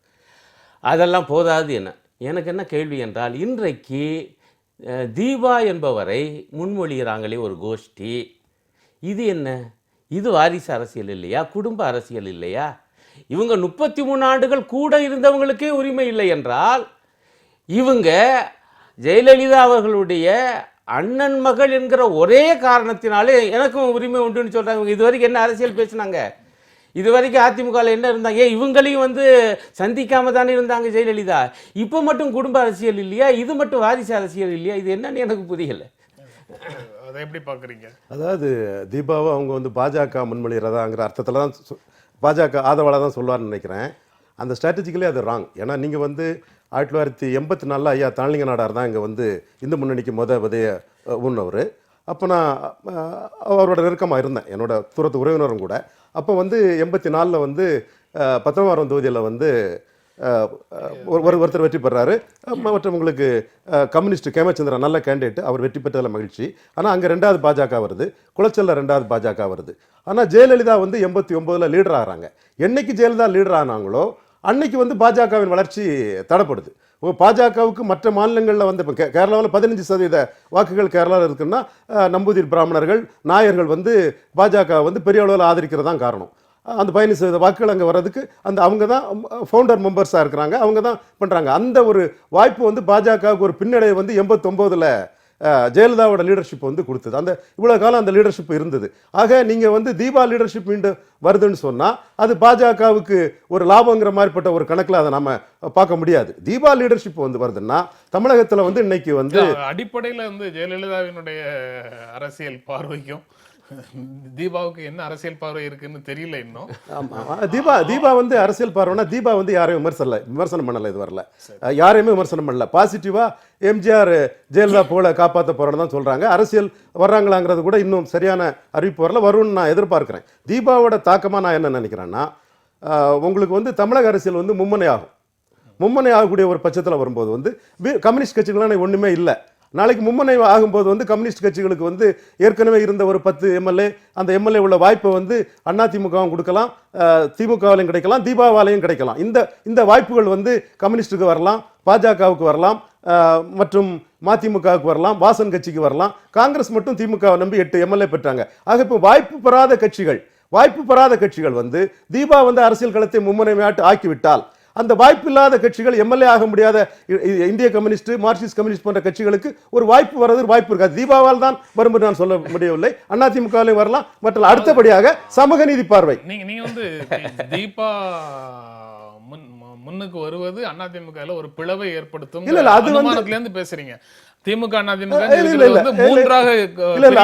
அதெல்லாம் போதாது என்ன. எனக்கு என்ன கேள்வி என்றால், இன்றைக்கு தீபா என்பவரை முன்மொழிகிறாங்களே ஒரு கோஷ்டி, இது என்ன? இது வாரிசு அரசியல் இல்லையா, குடும்ப அரசியல் இல்லையா? இவங்க 33 ஆண்டுகள் கூட இருந்தவங்களுக்கே உரிமை இல்லை என்றால், இவங்க ஜெயலலிதா அவர்களுடைய அண்ணன் மகள் என்கிற ஒரே காரணத்தினாலே எனக்கும் உரிமை உண்டுன்னு சொல்கிறாங்க. இது வரைக்கும் என்ன அரசியல் பேசினாங்க? இது வரைக்கும் அதிமுகவில் என்ன இருந்தாங்க? இவங்களையும் வந்து சந்திக்காம தானே இருந்தாங்க ஜெயலலிதா. இப்போ மட்டும் குடும்ப அரசியல் இல்லையா, இது மட்டும் வாரிசு அரசியல் இல்லையா? இது என்னன்னு எனக்கு புரியலை. அதை எப்படி பார்க்குறீங்க? அதாவது தீபாவை அவங்க வந்து பாஜக முன்மொழிகிறதாங்கிற அர்த்தத்தில் தான் பாஜக ஆதரவாளர் தான் சொல்லுவார்னு நினைக்கிறேன். அந்த ஸ்ட்ராட்டஜிக்கலே அது ராங். ஏன்னா நீங்கள் வந்து 1984 ஐயா தாளிங்க நாடார் தான் இங்கே வந்து இந்து முன்னணிக்கு விதைய ஊன்னவர். அப்போ நான் அவரோட நெருக்கமாக இருந்தேன், என்னோட தூரத்து உறவினரும் கூட. அப்போ வந்து 84 வந்து 19ஆம் தொகுதியில் வந்து ஒருத்தர் வெற்றி பெறாரு. மற்றவங்களுக்கு கம்யூனிஸ்ட் கேமச்சந்திரன் நல்ல கேண்டிடேட், அவர் வெற்றி பெற்றதில் மகிழ்ச்சி. ஆனால் அங்கே 2வது பாஜக வருது, குளச்சலில் 2வது பாஜக வருது. ஆனால் ஜெயலலிதா வந்து 89ல் லீடர் ஆகிறாங்க. என்னைக்கு ஜெயலலிதா லீடர் ஆனாங்களோ அன்னைக்கு வந்து பாஜகவின் வளர்ச்சி தடைப்படுது. பாஜகவுக்கு மற்ற மாநிலங்களில் வந்து இப்போ கேரளாவில் 15% வாக்குகள் கேரளாவில் இருக்குன்னா நம்பூதிரி பிராமணர்கள் நாயர்கள் வந்து பாஜக வந்து பெரிய அளவில் ஆதரிக்கிறதான் காரணம். அந்த 15% வாக்குகள் அங்கே வர்றதுக்கு அவங்க தான் ஃபவுண்டர் மெம்பர்ஸாக இருக்கிறாங்க, அவங்க தான் பண்ணுறாங்க. அந்த ஒரு வாய்ப்பு வந்து பாஜகவுக்கு ஒரு பின்னடைவு வந்து 89ல் ஜெயலலிதாவோட லீடர்ஷிப் வந்து கொடுத்தது. அந்த இவ்வளோ காலம் அந்த லீடர்ஷிப் இருந்தது. ஆக நீங்கள் வந்து தீபா லீடர்ஷிப் மீண்டும் வருதுன்னு சொன்னால் அது பாஜகவுக்கு ஒரு லாபங்கிற மாதிரிப்பட்ட ஒரு கணக்கில் அதை நம்ம பார்க்க முடியாது. தீபா லீடர்ஷிப் வந்து வருதுன்னா தமிழகத்தில் வந்து இன்னைக்கு வந்து அடிப்படையில் வந்து ஜெயலலிதாவினுடைய அரசியல் பார்வைக்கும் தீபாவுக்கு என்ன அரசியல் பார்வை இருக்குன்னு தெரியல இன்னும். தீபா வந்து அரசியல் பார்வைனா தீபா வந்து யாரையும் விமர்சனம் பண்ணல, இது வரல, யாரையுமே விமர்சனம் பண்ணல. பாசிட்டிவா எம்ஜிஆர் ஜெயலலிதா போல காப்பாற்ற போறேன்னு தான் சொல்றாங்க. அரசியல் வர்றாங்களாங்கிறது கூட இன்னும் சரியான அறிவிப்பு வரல, வரும்னு நான் எதிர்பார்க்கிறேன். தீபாவோட தாக்கமா நான் என்ன நினைக்கிறேன்னா, உங்களுக்கு வந்து தமிழக அரசியல் வந்து மும்மனை ஆகும். மும்மனை ஆகக்கூடிய ஒரு பட்சத்தில் வரும்போது வந்து கம்யூனிஸ்ட் கட்சிகளான ஒண்ணுமே இல்லை. நாளைக்கு மும்மனை ஆகும்போது வந்து கம்யூனிஸ்ட் கட்சிகளுக்கு வந்து ஏற்கனவே இருந்த ஒரு 10 எம்எல்ஏ, அந்த எம்எல்ஏ உள்ள வாய்ப்பை வந்து அதிமுகவும் கொடுக்கலாம், திமுகவிலையும் கிடைக்கலாம், தீபாவாலையும் கிடைக்கலாம். இந்த வாய்ப்புகள் வந்து கம்யூனிஸ்டுக்கு வரலாம், பாஜகவுக்கு வரலாம், மற்றும் மதிமுகவுக்கு வரலாம், வாசன் கட்சிக்கு வரலாம். காங்கிரஸ் மட்டும் திமுகவை நம்பி 8 எம்எல்ஏ பெற்றாங்க. ஆக இப்போ வாய்ப்பு பெறாத கட்சிகள் வந்து தீபா வந்து அரசியல் களத்தை மும்முனைமையாட்டு ஆக்கிவிட்டால் அந்த வாய்ப்பு இல்லாத கட்சிகள் எம்எல்ஏ ஆக முடியாத இந்திய கம்யூனிஸ்ட், மார்க்சிஸ்ட் கம்யூனிஸ்ட் போன்ற கட்சிகளுக்கு ஒரு வாய்ப்பு வர்றது வாய்ப்பு இருக்காது. தீபாவால் தான் வரும் நான் சொல்ல முடியவில்லை, அதிமுகவிலே வரலாம். மற்ற அடுத்தபடியாக சமூக நீதி பார்வை. நீங்க வந்து தீபா முன்னுக்கு வருவது அதிமுகல ஒரு பிளவை ஏற்படுத்தும் இல்ல, அது வந்து- அனுமானத்துல இருந்து பேசுறீங்க. திமுக அதிமுக இல்ல, இல்ல. மூன்றாக இல்ல, இல்ல,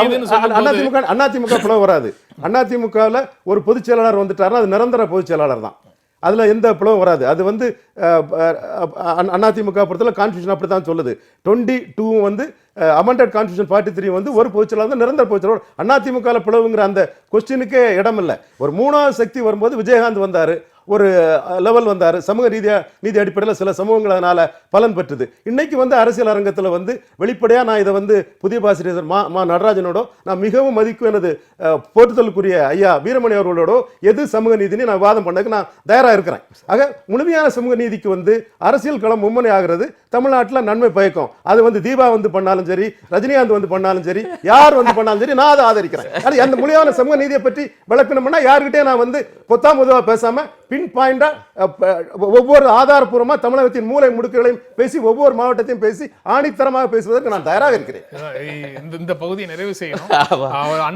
அதிமுக பிளவு வராது. அதிமுகவில் ஒரு பொதுச் செயலாளர் வந்துட்டாருன்னா அது நிரந்தர பொதுச் செயலாளர் தான். அதுல எந்த பிளவும் வராது. அது வந்து அதிமுக பொறுத்தவரை கான்ஸ்டியூஷன் அப்படி தான் சொல்லுது. 22 வந்து அமெண்டட் கான்ஸ்டியூஷன் 43 வந்து ஒரு பொதுச் செயலாளர் தான் நிரந்தர பொதுச் செயலாளர். அதிமுக பிளவுங்கிற அந்த கொஸ்டினுக்கே இடம் இல்லை. ஒரு மூணாவது சக்தி வரும்போது விஜயகாந்த் வந்தாரு, ஒரு லெவல் வந்தார், சமூக நீதி அடிப்படையில் சில சமூகங்கள் அதனால பலன் பெற்றது. இன்னைக்கு வந்து அரசியல் அரங்கத்தில் வந்து வெளிப்படையாக நான் இதை வந்து புதிய பாசிரியர் மா நடராஜனோட நான் மிகவும் மதிக்கும் எனது போற்றுதலுக்குரிய ஐயா வீரமணி அவர்களோட எது சமூக நீதினு நான் வாதம் பண்ணதுக்கு நான் தயாராக இருக்கிறேன். ஆக முழுமையான சமூக நீதிக்கு வந்து அரசியல் களம் மும்மனை ஆகிறது தமிழ்நாட்டில் நன்மை பயக்கும். அது வந்து தீபா வந்து பண்ணாலும் சரி, ரஜினிகாந்த் வந்து பண்ணாலும் சரி, யார் வந்து பண்ணாலும் சரி, நான் அதை ஆதரிக்கிறேன். அது அந்த முழுமையான சமூக நீதியை பற்றி விளக்கணும்னா யாருக்கிட்டே நான் வந்து பொத்தாம் பொதுவாக பேசாம பின் பாயிண்டா ஒவ்வொரு ஆதாரப்பூர்வமா தமிழகத்தின் மூலை முடுக்குகளையும் பேசி ஒவ்வொரு மாவட்டத்தையும் பேசி ஆணித்தரமாக பேசுவதற்கு நான் தயாராக இருக்கிறேன். இந்த பகுதியை நிறைவு செய்யணும்.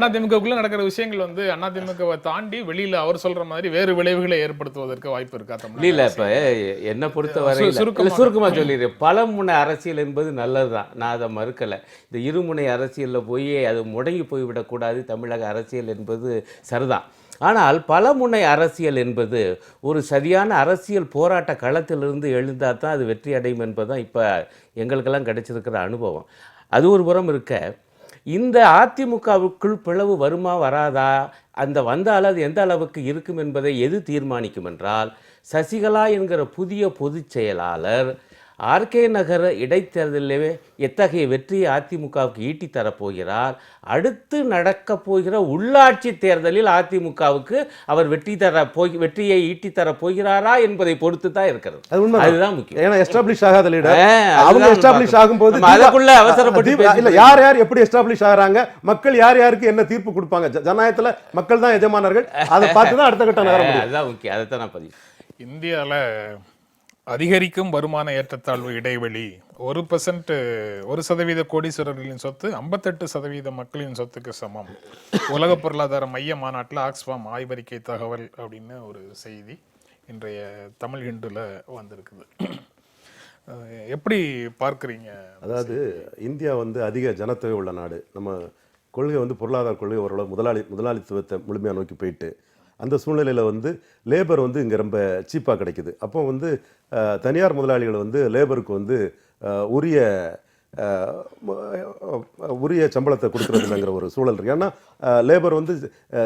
அதிமுகக்குள்ள நடக்கிற விஷயங்கள் வந்து அதிமுகவை தாண்டி வெளியில அவர் சொல்ற மாதிரி வேறு விளைவுகளை ஏற்படுத்துவதற்கு வாய்ப்பு இருக்கா தமிழ்? இல்ல, இப்ப என்ன பொறுத்தவரை சுருக்கமா சொல்லிடுறேன். பலமுனை அரசியல் என்பது நல்லதுதான், நான் அதை மறுக்கல. இந்த இருமுனை அரசியல்ல போய் அது முடங்கி போய்விடக்கூடாது. தமிழக அரசியல் என்பது சரிதான். ஆனால் பலமுனை அரசியல் என்பது ஒரு சரியான அரசியல் போராட்ட களத்திலிருந்து எழுந்தால் தான் அது வெற்றி அடையும் என்பதுதான் இப்போ எங்களுக்கெல்லாம் கிடைச்சிருக்கிற அனுபவம். அது ஒரு புறம் இருக்க, இந்த அதிமுகவுக்குள் பிளவு வருமா வராதா, அந்த வந்தால் அது எந்த அளவுக்கு இருக்கும் என்பதை எது தீர்மானிக்கும் என்றால், சசிகலா என்கிற புதிய பொதுச் செயலாளர் ஆர்கே நகர இடைத்தேர்தலிலே எத்தகைய வெற்றியை அதிமுகவுக்கு ஈட்டி தரப்போகிறார், அடுத்து நடக்க போகிற உள்ளாட்சி தேர்தலில் அதிமுகவுக்கு அவர் வெற்றியை ஈட்டி தர போகிறாரா என்பதை பொறுத்து தான் இருக்கிறது. அதுதான் முக்கியம். ஏன்னா எஸ்டாப்ளிஷ் ஆகாத லீடர் அவங்க எஸ்டாப்ளிஷ் ஆகும்போது அதுக்குள்ள அவசரப்பட்டு இல்ல, யார் யார் எப்படி எஸ்டாப்ளிஷ் ஆகிறாங்க, மக்கள் யார் யாருக்கு என்ன தீர்ப்பு கொடுப்பாங்க, ஜனநாயகத்துல மக்கள் தான் எஜமானர்கள், அதை பார்த்து தான் அடுத்த கட்டம் நகர முடியும். அதுதான் முக்கியம். அதை தான் நான் பதிவு. இந்தியாவில் அதிகரிக்கும் வருமான ஏற்றத்தாழ்வு இடைவெளி 1% கோடீஸ்வரர்களின் சொத்து 58% மக்களின் சொத்துக்கு சமம். உலக பொருளாதார மைய மாநாட்டில் ஆக்ஸ்ஃபாம் ஆய்வறிக்கை தகவல் அப்படின்னு ஒரு செய்தி இன்றைய தமிழ் ஹிண்டுல வந்திருக்குது. எப்படி பார்க்குறீங்க? அதாவது இந்தியா வந்து அதிக ஜனத்தொகை உள்ள நாடு. நம்ம கொள்கை வந்து பொருளாதார கொள்கை ஓரளவு முதலாளித்துவத்தை முழுமையாக நோக்கி போயிட்டு, அந்த சூழ்நிலையில் வந்து லேபர் வந்து இங்கே ரொம்ப சீப்பாக கிடைக்குது. அப்போ வந்து தனியார் முதலாளிகள் வந்து லேபருக்கு வந்து உரிய சம்பளத்தை கொடுக்குறது இல்லைங்கிற ஒரு சூழல் இருக்குது. ஏன்னா லேபர் வந்து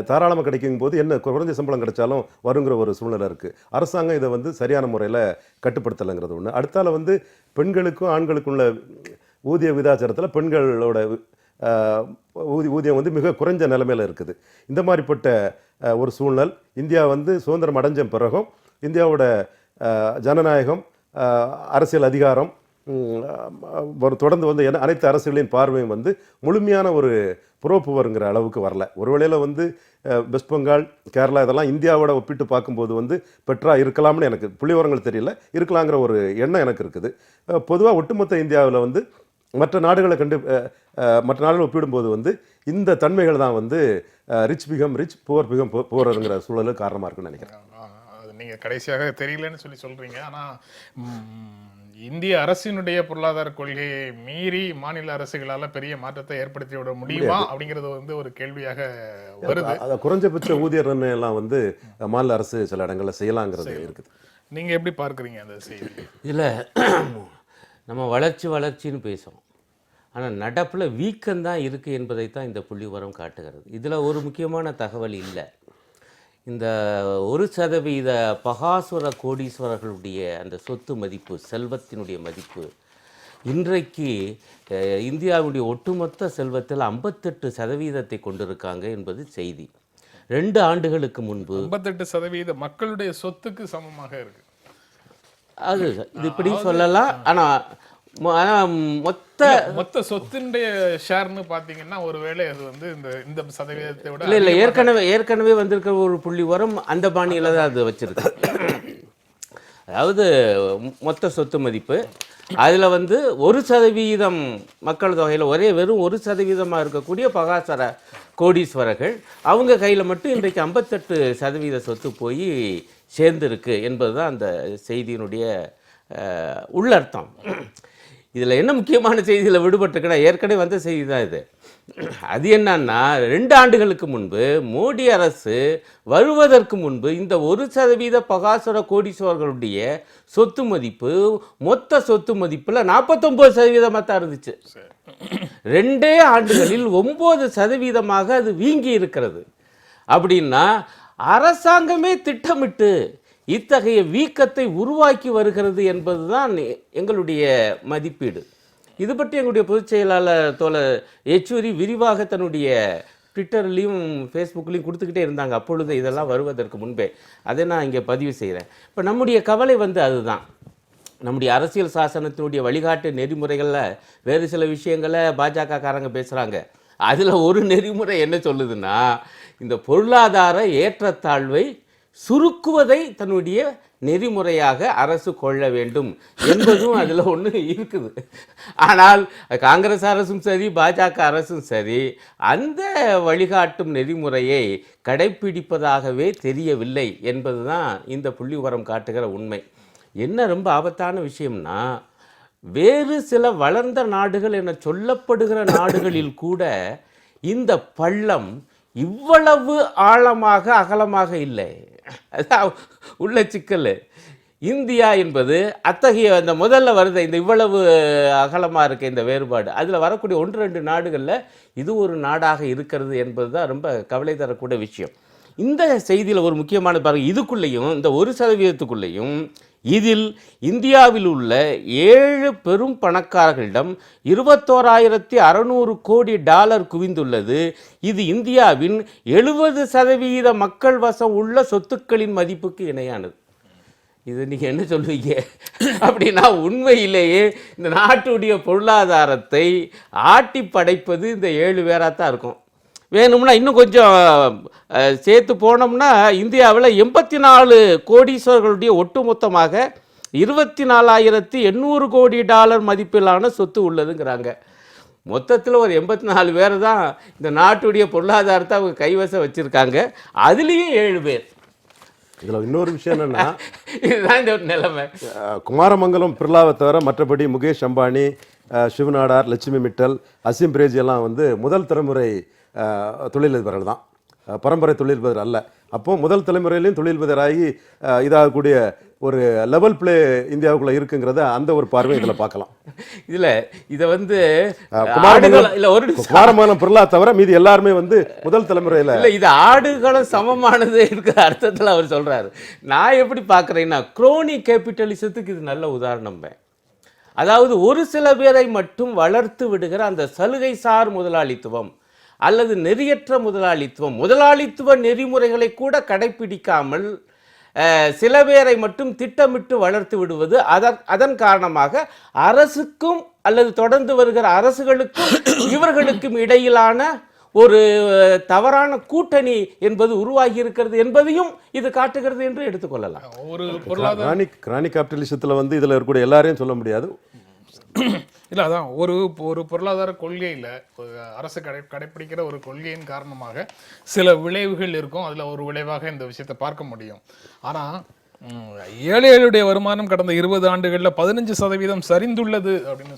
தாராளமாக கிடைக்கும் போது என்ன குறைஞ்ச சம்பளம் கிடைச்சாலும் வருங்கிற ஒரு சூழ்நிலை இருக்குது. அரசாங்கம் இதை வந்து சரியான முறையில் கட்டுப்படுத்தலைங்கிறது ஒன்று. அடுத்தால வந்து பெண்களுக்கும் ஆண்களுக்குள்ள ஊதிய விதாச்சாரத்தில் பெண்களோட ஊதியம் வந்து மிக குறைஞ்ச நிலைமையில் இருக்குது. இந்த மாதிரிப்பட்ட ஒரு சூழ்நிலை இந்தியா வந்து சுதந்திரம் அடைஞ்ச பிறகும் இந்தியாவோட ஜனநாயகம், அரசியல் அதிகாரம் தொடர்ந்து வந்து அனைத்து அரசுகளின் பார்வையும் வந்து முழுமையான ஒரு புரோப்புவருங்கிற அளவுக்கு வரல. ஒரு வேளையில் வந்து வெஸ்ட் பெங்கால், கேரளா இதெல்லாம் இந்தியாவோட ஒப்பிட்டு பார்க்கும்போது வந்து பெற்றா இருக்கலாம்னு எனக்கு புள்ளிவரங்கள் தெரியல, இருக்கலாங்கிற ஒரு எண்ணம் எனக்கு இருக்குது. பொதுவாக ஒட்டுமொத்த இந்தியாவில் வந்து மற்ற நாடுகளை ஒப்பிடும்போது வந்து இந்த தன்மைகள் தான் வந்து rich become rich, poor become புவர்ங்கிற சூழலுக்கு காரணமாக இருக்குன்னு நினைக்கிறேன். அது நீங்கள் கடைசியாக தெரியலன்னு சொல்கிறீங்க. ஆனால் இந்திய அரசினுடைய பொருளாதார கொள்கையை மீறி மாநில அரசுகளால் பெரிய மாற்றத்தை ஏற்படுத்தி விட முடியுமா அப்படிங்கிறது வந்து ஒரு கேள்வியாக வருது. அதை குறைஞ்சபட்ச ஊதிய நிர்ணயம் வந்து மாநில அரசு சில இடங்களில் செய்யலாங்கிறது இருக்குது. நீங்கள் எப்படி பார்க்குறீங்க அந்த செய்தி? இதில் நம்ம வளர்ச்சின்னு பேசுகிறோம், ஆனால் நடப்பில் வீக்கம்தான் இருக்குது என்பதைத்தான் இந்த புள்ளி உரம் காட்டுகிறது. இதில் ஒரு முக்கியமான தகவல் இல்லை. இந்த 1% பகாசுர கோடீஸ்வரர்களுடைய அந்த சொத்து மதிப்பு, செல்வத்தினுடைய மதிப்பு இன்றைக்கு இந்தியாவுடைய ஒட்டுமொத்த செல்வத்தில் 58% கொண்டிருக்காங்க என்பது செய்தி. 2 ஆண்டுகளுக்கு முன்பு 58% மக்களுடைய சொத்துக்கு சமமாக இருக்கு. அது இது இப்படி சொல்லலாம். ஆனால் மொத்த சொத்தினுடைய ஷேர்னு பார்த்தீங்கன்னா ஒருவேளை அது வந்து இந்த சதவீதத்தை விட இல்லை ஏற்கனவே வந்திருக்கிற ஒரு புள்ளி வரும் அந்த பாணியில் தான் அது வச்சிருக்கு. அதாவது மொத்த சொத்து மதிப்பு அதில் வந்து 1% மக்கள் தொகையில் வெறும் 1% இருக்கக்கூடிய பகாசர கோடீஸ்வரர்கள் அவங்க கையில் மட்டும் இன்றைக்கு 58% சொத்து போய் சேர்ந்துருக்கு என்பது தான் அந்த செய்தியினுடைய உள்ளர்த்தம். இதில் என்ன முக்கியமான செய்தியில் விடுபட்டுருக்குன்னா ஏற்கனவே வந்த செய்தி தான் இது. அது என்னன்னா 2 ஆண்டுகளுக்கு முன்பு மோடி அரசு வருவதற்கு முன்பு இந்த 1% பகாசுர கோடீஸ்வரர்களுடைய சொத்து மதிப்பு மொத்த சொத்து மதிப்பில் 49% தான் இருந்துச்சு. 2 ஆண்டுகளில் 9% அது வீங்கி இருக்கிறது. அப்படின்னா அரசாங்கமே திட்டமிட்டு இத்தகைய வீக்கத்தை உருவாக்கி வருகிறது என்பதுதான் எங்களுடைய மதிப்பீடு. இது பற்றி எங்களுடைய பொதுச் செயலாளர் தோழர் யெச்சூரி விரிவாக தன்னுடைய ட்விட்டர்லையும் ஃபேஸ்புக்லையும் கொடுத்துக்கிட்டே இருந்தாங்க அப்பொழுது இதெல்லாம் வருவதற்கு முன்பே. அதை நான் இங்கே பதிவு செய்கிறேன். இப்போ நம்முடைய கவலை வந்து அதுதான். நம்முடைய அரசியல் சாசனத்தினுடைய வழிகாட்டு நெறிமுறைகளில் வேறு சில விஷயங்களை பாஜக காரங்க பேசுகிறாங்க. அதில் ஒரு நெறிமுறை என்ன சொல்லுதுன்னா, இந்த பொருளாதார ஏற்றத்தாழ்வை சுருக்குவதை தன்னுடைய நெறிமுறையாக அரசு கொள்ள வேண்டும் என்பதும் அதில் ஒன்று இருக்குது. ஆனால் காங்கிரஸ் அரசும் சரி பாஜக அரசும் சரி அந்த வழிகாட்டும் நெறிமுறையை கடைப்பிடிப்பதாகவே தெரியவில்லை என்பது தான் இந்த புள்ளி விவரம் காட்டுகிற உண்மை. என்ன ரொம்ப ஆபத்தான விஷயம்னா, வேறு சில வளர்ந்த நாடுகள் என சொல்லப்படுகிற நாடுகளில் கூட இந்த பள்ளம் இவ்வளவு ஆழமாக அகலமாக இல்லை. அதான் உள்ள சிக்கல். இந்தியா என்பது அத்தகைய அந்த முதல்ல வருது இந்த இவ்வளவு அகலமாக இருக்க இந்த வேறுபாடு அதில் வரக்கூடிய 1-2 நாடுகளில் இது ஒரு நாடாக இருக்கிறது என்பது தான் ரொம்ப கவலை தரக்கூடிய விஷயம். இந்த செய்தியில் ஒரு முக்கியமான பாருங்கள், இதுக்குள்ளேயும் இந்த 1%க்குள்ளேயும் இதில் இந்தியாவில் உள்ள 7 பெரும் பணக்காரர்களிடம் $21,600 கோடி குவிந்துள்ளது. இது இந்தியாவின் 70% மக்கள் வசம் உள்ள சொத்துக்களின் மதிப்புக்கு இணையானது. இது நீங்கள் என்ன சொல்லுவீங்க? அப்படின்னா உண்மையிலேயே இந்த நாட்டுடைய பொருளாதாரத்தை ஆட்டி படைப்பது இந்த 7 பேராக தான் இருக்கும். வேணும்னா இன்னும் கொஞ்சம் சேர்த்து போனோம்னா இந்தியாவில் 84 கோடீஸ்வரர்களுடைய ஒட்டுமொத்தமாக $24,800 கோடி மதிப்பிலான சொத்து உள்ளதுங்கிறாங்க. மொத்தத்தில் ஒரு 84 பேர் தான் இந்த நாட்டுடைய பொருளாதாரத்தை அவங்க கைவசம் வச்சுருக்காங்க. அதுலேயும் 7 பேர். இதில் இன்னொரு விஷயம் என்னென்னா, இதுதான் இந்த நிலைமை. குமாரமங்கலம் பிர்லாவை தவிர மற்றபடி முகேஷ் அம்பானி, சிவநாடார், லட்சுமி மிட்டல், அசீம் பிரேஜி எல்லாம் வந்து முதல் தலைமுறை தொழிலதிபர்கள் தான், பரம்பரை தொழிலதிபர் அல்ல. அப்போது முதல் தலைமுறையிலையும் தொழிலதிபராகி இதாகக்கூடிய ஒரு லெவல் பிளே இந்தியாவுக்குள்ளே இருக்குங்கிறத அந்த ஒரு பார்வை இதில் பார்க்கலாம். இதில் இதை வந்து குமாரமங்கலம் பிர்லா தவிர மீதி எல்லாருமே வந்து முதல் தலைமுறையில் இல்லை, இது ஆடுகளும் சமமானது இருக்கிற அர்த்தத்தில் அவர் சொல்கிறாரு. நான் எப்படி பார்க்குறேன்னா, குரோனி கேபிட்டலிசத்துக்கு இது நல்ல உதாரணம். அதாவது ஒரு சில பேரை மட்டும் வளர்த்து விடுகிற அந்த சலுகை சார் முதலாளித்துவம் அல்லது நெறியற்ற முதலாளித்துவ நெறிமுறைகளை கூட கடைப்பிடிக்காமல் சில பேரை மட்டும் திட்டமிட்டு வளர்த்து விடுவது, அதன் காரணமாக அரசுக்கும் அல்லது தொடர்ந்து வருகிற அரசுகளுக்கும் இவர்களுக்கும் இடையிலான ஒரு தவறான கூட்டணி என்பது உருவாகி இருக்கிறது என்பதையும் இது காட்டுகிறது என்று எடுத்துக்கொள்ளலாம். ஒரு கிரானிக் கேபிட்டலிசத்தில் வந்து இதில் இருக்கக்கூடிய எல்லாரையும் சொல்ல முடியாது. இல்லை, அதான் ஒரு பொருளாதார கொள்கையில் அரசு கடைப்பிடிக்கிற ஒரு கொள்கையின் காரணமாக சில விளைவுகள் இருக்கும். அதில் ஒரு விளைவாக இந்த விஷயத்தை பார்க்க முடியும். ஆனால் ஏழைகளுடைய வருமானம் கடந்த 20 ஆண்டுகளில் 15% சரிந்துள்ளது அப்படின்னு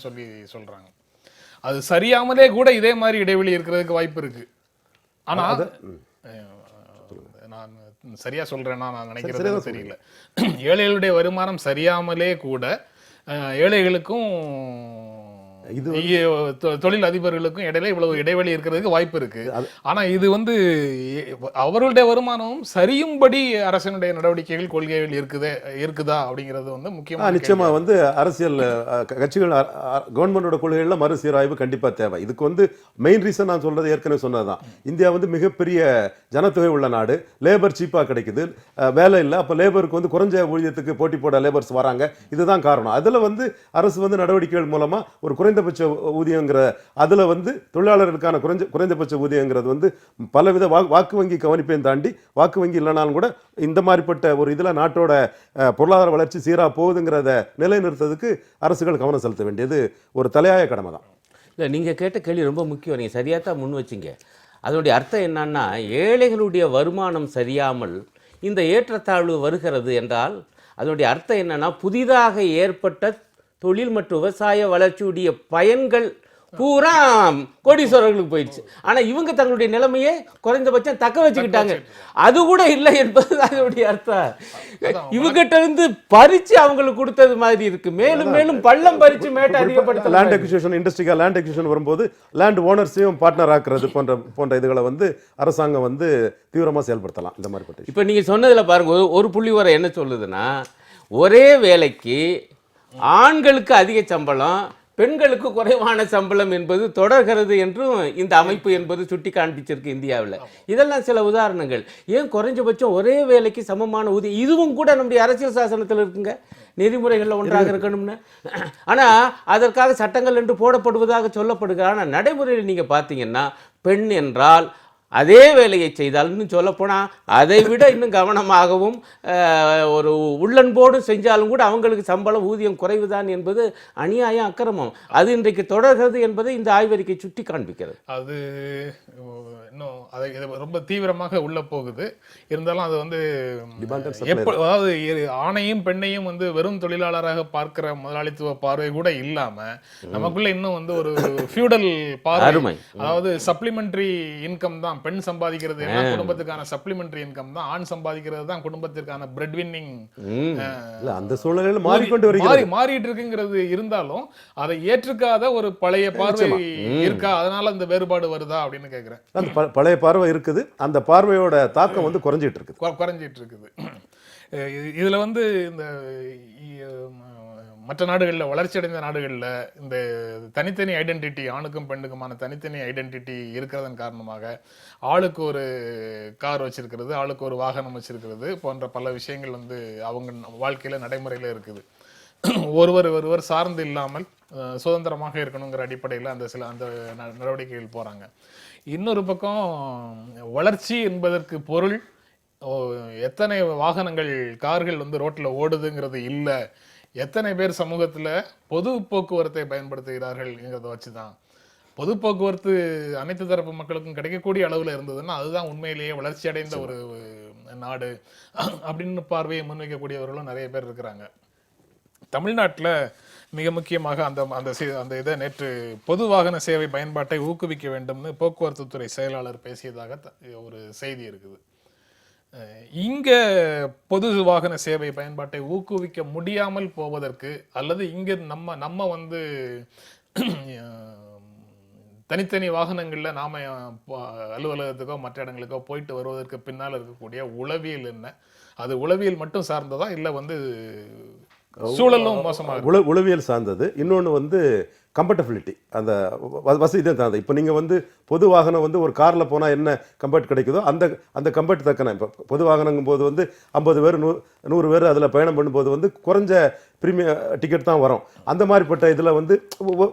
சொல்கிறாங்க. அது சரியாமலே கூட இதே மாதிரி இடைவெளி இருக்கிறதுக்கு வாய்ப்பு இருக்கு. ஆனால் நான் சரியா சொல்றேன்னா நான் நினைக்கிறது தெரியல. ஏழைகளுடைய வருமானம் சரியாமலே கூட ஏழைகளுக்கும் தொழில் அதிபர்களுக்கும் இடையில இவ்வளவு இடைவெளி இருக்கிறதுக்கு வாய்ப்பு இருக்கு. ஆனா இது வந்து அவர்களுடைய வருமானமும் சரியும்படி அரசினுடைய நடவடிக்கைகள் கொள்கைகள் இருக்குதா அப்படிங்கிறது வந்து முக்கியமா. நிச்சயமா வந்து அரசியல் கட்சிகள் கவர்மெண்டோட கொள்கைகள்ல மறுசீராய்வு கண்டிப்பா தேவை. இதுக்கு வந்து மெயின் ரீசன் நான் சொல்றது ஏற்கனவே சொன்னதுதான். இந்தியா வந்து மிகப்பெரிய ஜனத்தொகை உள்ள நாடு, லேபர் சீப்பா கிடைக்குது, வேலை இல்லை. அப்ப லேபருக்கு வந்து குறைஞ்ச ஊதியத்துக்கு போட்டி போட லேபர்ஸ் வராங்க. இதுதான் காரணம். அதுல வந்து அரசு வந்து நடவடிக்கைகள் மூலமா ஒரு குறைந்த குறைந்தபட்ச ஊதியங்கிற அதில் வந்து தொழிலாளர்களுக்கான குறைந்தபட்ச ஊதியங்கிறது வந்து பலவித வாக்கு வங்கி கவனிப்பையும் தாண்டி வாக்கு வங்கி இல்லைனாலும் கூட இந்த மாதிரிப்பட்ட ஒரு இதில் நாட்டோட பொருளாதார வளர்ச்சி சீராக போகுதுங்கிறத நிலைநிறுத்ததுக்கு அரசுகள் கவனம் செலுத்த வேண்டியது ஒரு தலையாய கடமை தான். இல்லை, நீங்கள் கேட்ட கேள்வி ரொம்ப முக்கியம். நீங்கள் சரியாக தான் முன் வச்சிங்க. அதனுடைய அர்த்தம் என்னன்னா, ஏழைகளுடைய வருமானம் சரியாமல் இந்த ஏற்றத்தாழ்வு வருகிறது என்றால் அதனுடைய அர்த்தம் என்னன்னா, புதிதாக ஏற்பட்ட தொழில் மற்றும் விவசாய வளர்ச்சியுடைய பயன்கள் பூரா கோடீஸ்வரர்களுக்கு போயிடுச்சு. ஆனால் இவங்க தங்களுடைய நிலைமையை குறைந்தபட்சம் தக்க வச்சுக்கிட்டாங்க. அது கூட இல்லை என்பது அதனுடைய அர்த்தம். இவங்கிட்ட இருந்து பறிச்சு அவங்களுக்கு கொடுத்தது மாதிரி இருக்கு. மேலும் மேலும் பள்ளம் பறிச்சு மேட்டை அதிகப்படுத்த லேண்ட் அக்விசிஷன் இண்டஸ்ட்ரிக்கா லேண்ட் அக்விசிஷன் வரும்போது லேண்ட் ஓனர்ஸையும் பார்ட்னர் ஆக்குறது போன்ற இதுகளை வந்து அரசாங்கம் வந்து தீவிரமாக செயல்படுத்தலாம். இந்த மாதிரி இப்போ நீங்கள் சொன்னதில் பாருங்க, ஒரு புள்ளி வரை என்ன சொல்லுதுன்னா, ஒரே வேலைக்கு ஆண்களுக்கு அதிக சம்பளம், பெண்களுக்கு குறைவான சம்பளம் என்பது தொடர்கிறது என்றும் இந்த அமைப்பு என்பது சுட்டி காண்பிச்சிருக்கு இந்தியாவில். இதெல்லாம் சில உதாரணங்கள். ஏன் குறைஞ்சபட்சம் ஒரே வேலைக்கு சமமான ஊதியம், இதுவும் கூட நம்முடைய அரசியல் சாசனத்தில் இருக்குங்க, நெறிமுறைகளில் ஒன்றாக இருக்கணும்னு. ஆனால் அதற்காக சட்டங்கள் என்று போடப்படுவதாக சொல்லப்படுகிறது. ஆனால் நடைமுறையில் நீங்கள் பார்த்தீங்கன்னா, பெண் என்றால் அதே வேலையை செய்தால், இன்னும் சொல்லப்போனால் அதை விட இன்னும் கவனமாகவும் ஒரு உள்ளன்போடும் செஞ்சாலும் கூட அவங்களுக்கு சம்பளம் ஊதியம் குறைவுதான் என்பது அநியாயம், அக்கிரமம். அது இன்றைக்கு தொடர்கிறது என்பதை இந்த ஆய்வறிக்கை சுட்டி காண்பிக்கிறது. அது இன்னும் அதை ரொம்ப தீவிரமாக உள்ள போகுது. இருந்தாலும் அது வந்து அதாவது ஆணையும் பெண்ணையும் வந்து வெறும் தொழிலாளராக பார்க்கிற முதலாளித்துவ பார்வை கூட இல்லாம நமக்குள்ள இன்னும் வந்து ஒரு ஃபியூடல் பார்வை, அதாவது சப்ளிமெண்டரி இன்கம் தான் பெண் சம்பாதிக்கிறது, குடும்பத்துக்கான சப்ளிமெண்டரி இன்கம் தான் ஆண் சம்பாதிக்கிறது தான் குடும்பத்திற்கான பிரெட் வின்னிங். அந்த சூழ்நிலையில மாறிட்டு இருக்குங்கிறது இருந்தாலும் அதை ஏற்றுக்காத ஒரு பழைய பார்வை இருக்கா? அதனால அந்த வேறுபாடு வருதா அப்படின்னு கேக்குறேன். அந்த பழைய பார்வை இருக்குது, அந்த பார்வையோட தாக்கம் வந்து குறைஞ்சிட்டு இருக்குது. இதுல வந்து இந்த மற்ற நாடுகளில், வளர்ச்சி அடைந்த நாடுகளில் இந்த தனித்தனி ஐடென்டிட்டி, ஆணுக்கும் பெண்ணுக்குமான தனித்தனி ஐடென்டிட்டி இருக்கிறதன் காரணமாக ஆளுக்கு ஒரு கார் வச்சிருக்கிறது, ஆளுக்கு ஒரு வாகனம் வச்சிருக்கிறது போன்ற பல விஷயங்கள் வந்து அவங்க வாழ்க்கையில் நடைமுறையில் இருக்குது. ஒருவர் சார்ந்து இல்லாமல் சுதந்திரமாக இருக்கணுங்கிற அடிப்படையில் அந்த நடவடிக்கைகள் போகிறாங்க. இன்னொரு பக்கம் வளர்ச்சி என்பதற்கு பொருள் எத்தனை வாகனங்கள், கார்கள் வந்து ரோட்டில் ஓடுதுங்கிறது இல்லை, எத்தனை பேர் சமூகத்தில் பொது போக்குவரத்தை பயன்படுத்துகிறார்கள்ங்கிறத வச்சு தான். பொது போக்குவரத்து அனைத்து தரப்பு மக்களுக்கும் கிடைக்கக்கூடிய அளவில் இருந்ததுன்னா அதுதான் உண்மையிலேயே வளர்ச்சி அடைந்த ஒரு நாடு அப்படின்னு பார்வையை முன்வைக்கக்கூடியவர்களும் நிறைய பேர் இருக்கிறாங்க. தமிழ்நாட்டில் மிக முக்கியமாக அந்த இதை நேற்று பொது வாகன சேவை பயன்பாட்டை ஊக்குவிக்க வேண்டும்னு போக்குவரத்து துறை செயலாளர் பேசியதாக ஒரு செய்தி இருக்குது. இங்க பொது வாகன சேவை பயன்பாட்டை ஊக்குவிக்க முடியாமல் போவதற்கு, அல்லது இங்க நம்ம வந்து தனித்தனி வாகனங்கள்ல நாம அலுவலகத்துக்கோ மற்ற இடங்களுக்கோ போயிட்டு வருவதற்கு பின்னால் இருக்கக்கூடிய உளவியல் என்ன? அது உளவியல் மட்டும் சார்ந்ததா இல்லை வந்து சூழலும் மோசமாக? உளவியல் சார்ந்தது. இன்னொன்று வந்து கம்ஃபர்டபிலிட்டி, அந்த வசதி தான் சார்ந்தது. இப்போ நீங்கள் வந்து பொது வாகனம் வந்து ஒரு காரில் போனால் என்ன கம்ஃபர்ட் கிடைக்குதோ அந்த கம்ஃபர்ட் தக்கன. இப்போ பொது வாகனங்கும் போது வந்து 50 பேர் 100 பேர் அதில் பயணம் பண்ணும்போது வந்து குறைஞ்ச ப்ரீமியம் டிக்கெட் தான் வரும். அந்த மாதிரிப்பட்ட இதில் வந்து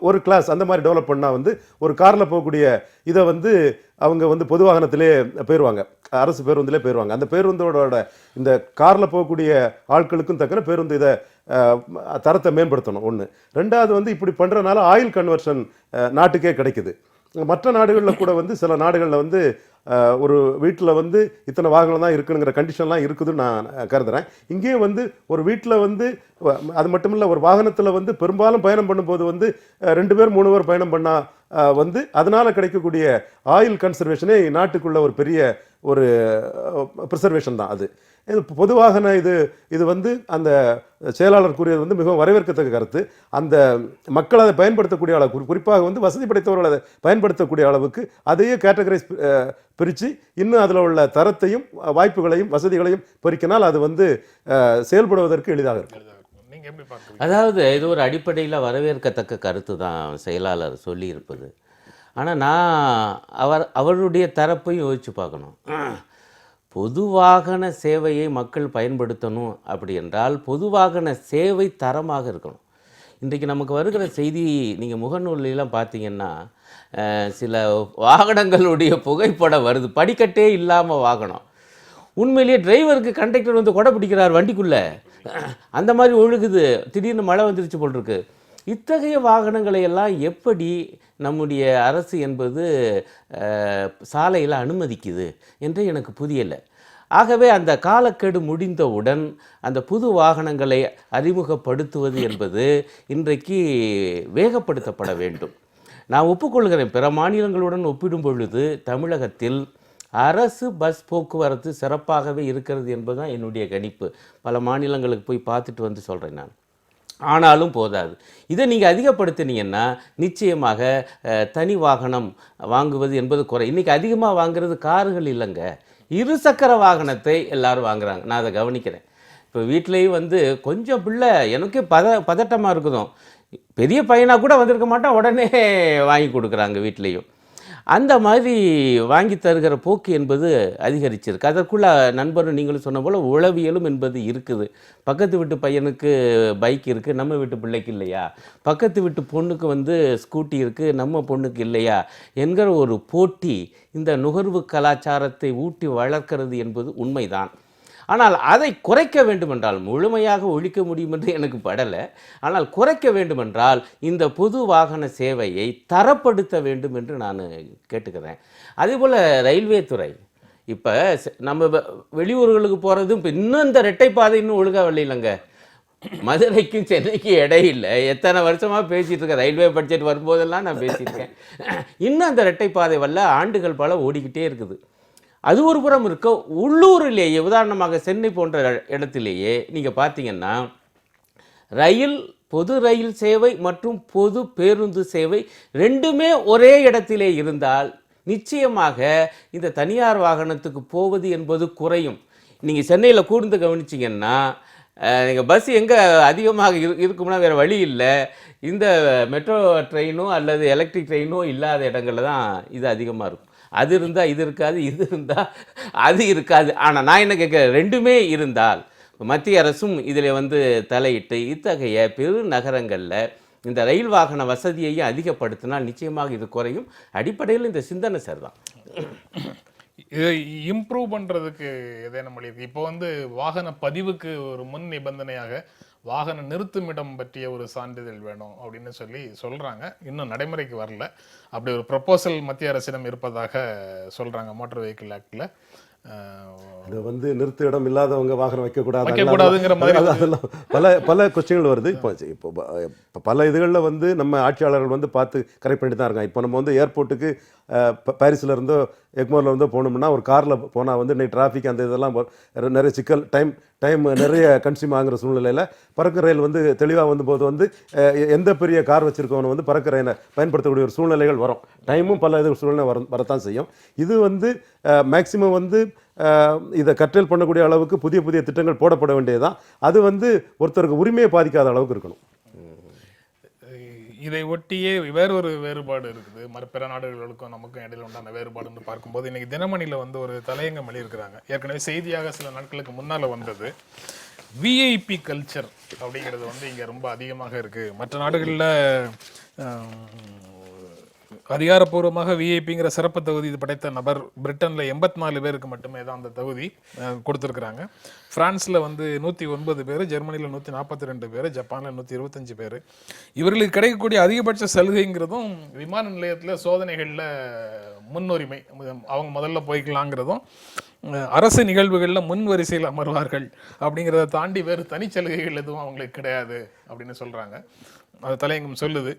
ஒரு கிளாஸ் அந்த மாதிரி டெவலப் பண்ணால் வந்து ஒரு காரில் போகக்கூடிய இதை வந்து அவங்க வந்து பொது வாகனத்திலே போயிடுவாங்க, அரசு பேருந்திலே போயிடுவாங்க. அந்த பேருந்தோட இந்த காரில் போகக்கூடிய ஆட்களுக்கும் தக்கன பேருந்து இதை தரத்தை மேம்படுத்தணும் ஒன்று. ரெண்டாவது வந்து இப்படி பண்ணுறதுனால ஆயில் கன்வர்ஷன் நாட்டுக்கே கிடைக்குது. மற்ற நாடுகளில் கூட வந்து சில நாடுகளில் வந்து ஒரு வீட்டில் வந்து இத்தனை வாகனம் தான் இருக்குங்கிற கண்டிஷன்லாம் இருக்குதுன்னு நான் கருதுகிறேன். இங்கேயும் வந்து ஒரு வீட்டில் வந்து அது மட்டும் இல்லை, ஒரு வாகனத்தில் வந்து பெரும்பாலும் பயணம் பண்ணும்போது வந்து 2 பேர் 3 பேர் பயணம் பண்ணால் வந்து அதனால் கிடைக்கக்கூடிய ஆயில் கன்சர்வேஷனே நாட்டுக்குள்ள ஒரு பெரிய ஒரு ப்ரிசர்வேஷன் தான் அது. இது பொதுவாக இது வந்து அந்த செயலாளர் கூறியது வந்து மிகவும் வரவேற்கத்தக்க கருத்து. அந்த மக்கள் அதை பயன்படுத்தக்கூடிய அளவு, குறிப்பாக வந்து வசதி படைத்தவர்கள் அதை பயன்படுத்தக்கூடிய அளவுக்கு அதையே கேட்டகரைஸ் பிரித்து இன்னும் அதில் உள்ள தரத்தையும் வாய்ப்புகளையும் வசதிகளையும் பெருக்கினால் அது வந்து செயல்படுவதற்கு எளிதாக இருக்கும். அதாவது இது ஒரு அடிப்படையில் வரவேற்கத்தக்க கருத்து தான் செயலாளர் சொல்லியிருப்பது. ஆனால் நான் அவருடைய தரப்பையும் யோசித்து பார்க்கணும். பொது வாகன சேவையை மக்கள் பயன்படுத்தணும் அப்படி என்றால் பொது வாகன சேவை தரமாக இருக்கணும். இன்றைக்கு நமக்கு வருகிற செய்தி நீங்கள் முகநூல்லாம் பார்த்தீங்கன்னா சில வாகனங்களுடைய புகைப்படம் வருது, படிக்கட்டே இல்லாமல் வாகனம். உண்மையிலேயே டிரைவருக்கு கண்டக்டர் வந்து கொடை பிடிக்கிறார் வண்டிக்குள்ளே, அந்த மாதிரி ஒழுகுது. திடீர்னு மழை வந்துருச்சு போல் இருக்கு. இத்தகைய வாகனங்களை எல்லாம் எப்படி நம்முடைய அரசு என்பது சாலையில் அனுமதிக்குது என்று எனக்கு புரியலை. ஆகவே அந்த காலக்கெடு முடிந்தவுடன் அந்த புது வாகனங்களை அறிமுகப்படுத்துவது என்பது இன்றைக்கு வேகப்படுத்தப்பட வேண்டும். நான் ஒப்புக்கொள்கிறேன், பிற மாநிலங்களுடன் ஒப்பிடும் பொழுது தமிழகத்தில் அரசு பஸ் போக்குவரத்து சிறப்பாகவே இருக்கிறது என்பதுதான் என்னுடைய கணிப்பு. பல மாநிலங்களுக்கு போய் பார்த்துட்டு வந்து சொல்கிறேன் நான். ஆனாலும் போதாது. இதை நீங்கள் அதிகப்படுத்தினீங்கன்னா நிச்சயமாக தனி வாகனம் வாங்குவது என்பது குறை. இன்றைக்கி அதிகமாக வாங்குறது கார்கள் இல்லைங்க, இருசக்கர வாகனத்தை எல்லாரும் வாங்குறாங்க. நான் அதை கவனிக்கிறேன். இப்போ வீட்லேயும் வந்து கொஞ்சம் பிள்ளை எனக்கே பதட்டமாக இருக்குதும், பெரிய பையனாக கூட வந்திருக்க மாட்டான், உடனே வாங்கி கொடுக்குறாங்க வீட்லேயும். அந்த மாதிரி வாங்கி தருகிற போக்கு என்பது அதிகரிச்சிருக்கு. அதற்குள்ள நண்பரும் நீங்களும் சொன்ன போல் உளவியலும் என்பது இருக்குது. பக்கத்து வீட்டு பையனுக்கு பைக் இருக்குது, நம்ம வீட்டு பிள்ளைக்கு இல்லையா? பக்கத்து வீட்டு பொண்ணுக்கு வந்து ஸ்கூட்டி இருக்குது, நம்ம பொண்ணுக்கு இல்லையா என்கிற ஒரு போட்டி இந்த நுகர்வு கலாச்சாரத்தை ஊட்டி வளர்க்கிறது என்பது உண்மைதான். ஆனால் அதை குறைக்க வேண்டுமென்றால், முழுமையாக ஒழிக்க முடியும் என்று எனக்கு படலை, ஆனால் குறைக்க வேண்டுமென்றால் இந்த பொது வாகன சேவையை தரப்படுத்த வேண்டும் என்று நான் கேட்டுக்கிறேன். அதேபோல் ரயில்வே துறை இப்போ நம்ம வெளியூர்களுக்கு போகிறதும் இப்போ இன்னும் இந்த இரட்டைப்பாதை இன்னும் ஒழுங்காக வரலைங்க. மதுரைக்கும் சென்னைக்கும் இடையில எத்தனை வருஷமாக பேசிகிட்டு இருக்கேன், ரயில்வே பட்ஜெட் வரும்போதெல்லாம் நான் பேசியிருக்கேன். இன்னும் அந்த இரட்டைப்பாதை வரல, ஆண்டுகள் பல ஓடிக்கிட்டே இருக்குது. அது ஒரு புறம் இருக்க, உள்ளூரிலேயே உதாரணமாக சென்னை போன்ற இடத்திலேயே நீங்கள் பார்த்தீங்கன்னா பொது ரயில் சேவை மற்றும் பொது பேருந்து சேவை ரெண்டுமே ஒரே இடத்திலே இருந்தால் நிச்சயமாக இந்த தனியார் வாகனத்துக்கு போவது என்பது குறையும். நீங்கள் சென்னையில் கூர்ந்து கவனிச்சிங்கன்னா நீங்கள் பஸ் எங்கே அதிகமாக இருக்கும்னா வேறு வழி இல்லை, இந்த மெட்ரோ ட்ரெயினோ அல்லது எலக்ட்ரிக் ட்ரெயினோ இல்லாத இடங்களில் தான் இது அதிகமாக இருக்கும். அது இருந்தால் இது இருக்காது, இது இருந்தால் அது இருக்காது. ஆனால் நான் என்ன கேட்குறேன், ரெண்டுமே இருந்தால் மத்திய அரசும் இதில் வந்து தலையிட்டு இத்தகைய பெரு நகரங்களில் இந்த ரயில் வாகன வசதியையும் அதிகப்படுத்தினால் நிச்சயமாக இது குறையும். அடிப்படையில் இந்த சிந்தனை சரிதான். இதை இம்ப்ரூவ் பண்ணுறதுக்கு ஏதேனும் வழி இருக்கு? இப்போ வந்து வாகன பதிவுக்கு ஒரு முன் நிபந்தனையாக வாகன நிறுத்துமிடம் பற்றிய ஒரு சான்றிதழ் வேணும் அப்படின்னு சொல்கிறாங்க. இன்னும் நடைமுறைக்கு வரல. அப்படி ஒரு ப்ரப்போசல் மத்திய அரசிடம் இருப்பதாக சொல்கிறாங்க மோட்டார் வெஹிக்கிள் ஆக்டில். அது வந்து நிறுத்த இடம் இல்லாதவங்க வாகனம் வைக்கக்கூடாதுங்கிற மாதிரி அதெல்லாம் பல கொஸ்டின்கள் வருது. இப்போ பல இதுகளில் வந்து நம்ம ஆட்சியாளர்கள் வந்து பார்த்து கரெக்ட் பண்ணிட்டு தான் இருக்காங்க. இப்போ நம்ம வந்து ஏர்போர்ட்டுக்கு பாரிஸில் இருந்தோ எக்மோரில் இருந்தோ போகணும்னா ஒரு காரில் போனால் வந்து இன்னைக்கு டிராஃபிக் அந்த இதெல்லாம் நிறைய சிக்கல், டைம் நிறைய கன்சியூம் ஆகிற சூழ்நிலையில் பறக்க ரயில் வந்து தெளிவாக வந்து போது வந்து எந்த பெரிய கார் வச்சுருக்கவனு வந்து பறக்க ரயிலை பயன்படுத்தக்கூடிய ஒரு சூழ்நிலைகள் வரும். டைமும் பல இது சூழ்நிலை வரத்தான் செய்யும். இது வந்து மேக்சிமம் வந்து இதை கற்றல் பண்ணக்கூடிய அளவுக்கு புதிய புதிய திட்டங்கள் போடப்பட வேண்டியதுதான். அது வந்து ஒருத்தருக்கு உரிமையை பாதிக்காத அளவுக்கு இருக்கணும். இதை ஒட்டியே வேறொரு வேறுபாடு இருக்குது. பிற நாடுகளுக்கும் நமக்கும் இடையில உண்டான வேறுபாடுன்னு பார்க்கும்போது இன்னைக்கு தினமணியில் வந்து ஒரு தலையங்கம் எழுதியிருக்கிறாங்க. ஏற்கனவே செய்தியாக சில நாட்களுக்கு முன்னால் வந்தது. விஐபி கல்ச்சர் அப்படிங்கிறது வந்து இங்கே ரொம்ப அதிகமாக இருக்குது. மற்ற நாடுகளில் அதிகாரப்பூர்வமாக விஐபிங்கிற சிறப்பு தகுதி படைத்த நபர் பிரிட்டனில் 84 பேருக்கு மட்டுமே தான் அந்த தகுதி கொடுத்துருக்குறாங்க. ஃப்ரான்ஸில் வந்து 109 பேர், ஜெர்மனியில் 142 பேர், ஜப்பானில் 125 பேர். இவர்களுக்கு கிடைக்கக்கூடிய அதிகபட்ச சலுகைங்கிறதும் விமான நிலையத்தில் சோதனைகளில் முன்னுரிமை, அவங்க முதல்ல போய்க்கலாங்கிறதும், அரசு நிகழ்வுகளில் முன் வரிசையில் அமர்வார்கள் அப்படிங்கிறத தாண்டி வேறு தனிச்சலுகைகள் எதுவும் அவங்களுக்கு கிடையாது அப்படின்னு சொல்கிறாங்க. அது தலையங்கம் சொல்லுது.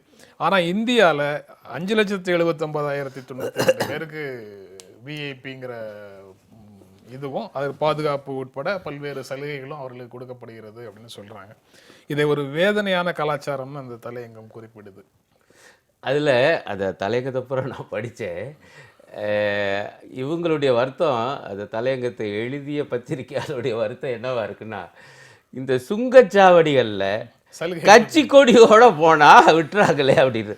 ஆனால் இந்தியாவில் 5,79,092 பேருக்கு விஐபிங்கிற இதுவும் அது பாதுகாப்பு உட்பட பல்வேறு சலுகைகளும் அவர்களுக்கு கொடுக்கப்படுகிறது அப்படின்னு சொல்கிறாங்க. இதை ஒரு வேதனையான கலாச்சாரம்னு அந்த தலையங்கம் குறிப்பிடுது. அதில் அந்த தலையங்கத்தப்புறம் நான் படித்தேன். இவங்களுடைய வருத்தம், அந்த தலையங்கத்தை எழுதிய பத்திரிகையாளருடைய வருத்தம் என்னவா இருக்குன்னா, இந்த சுங்கச்சாவடிகளில் கட்சி கொடியோட போனால் விட்டுறாங்களே அப்படின்னு.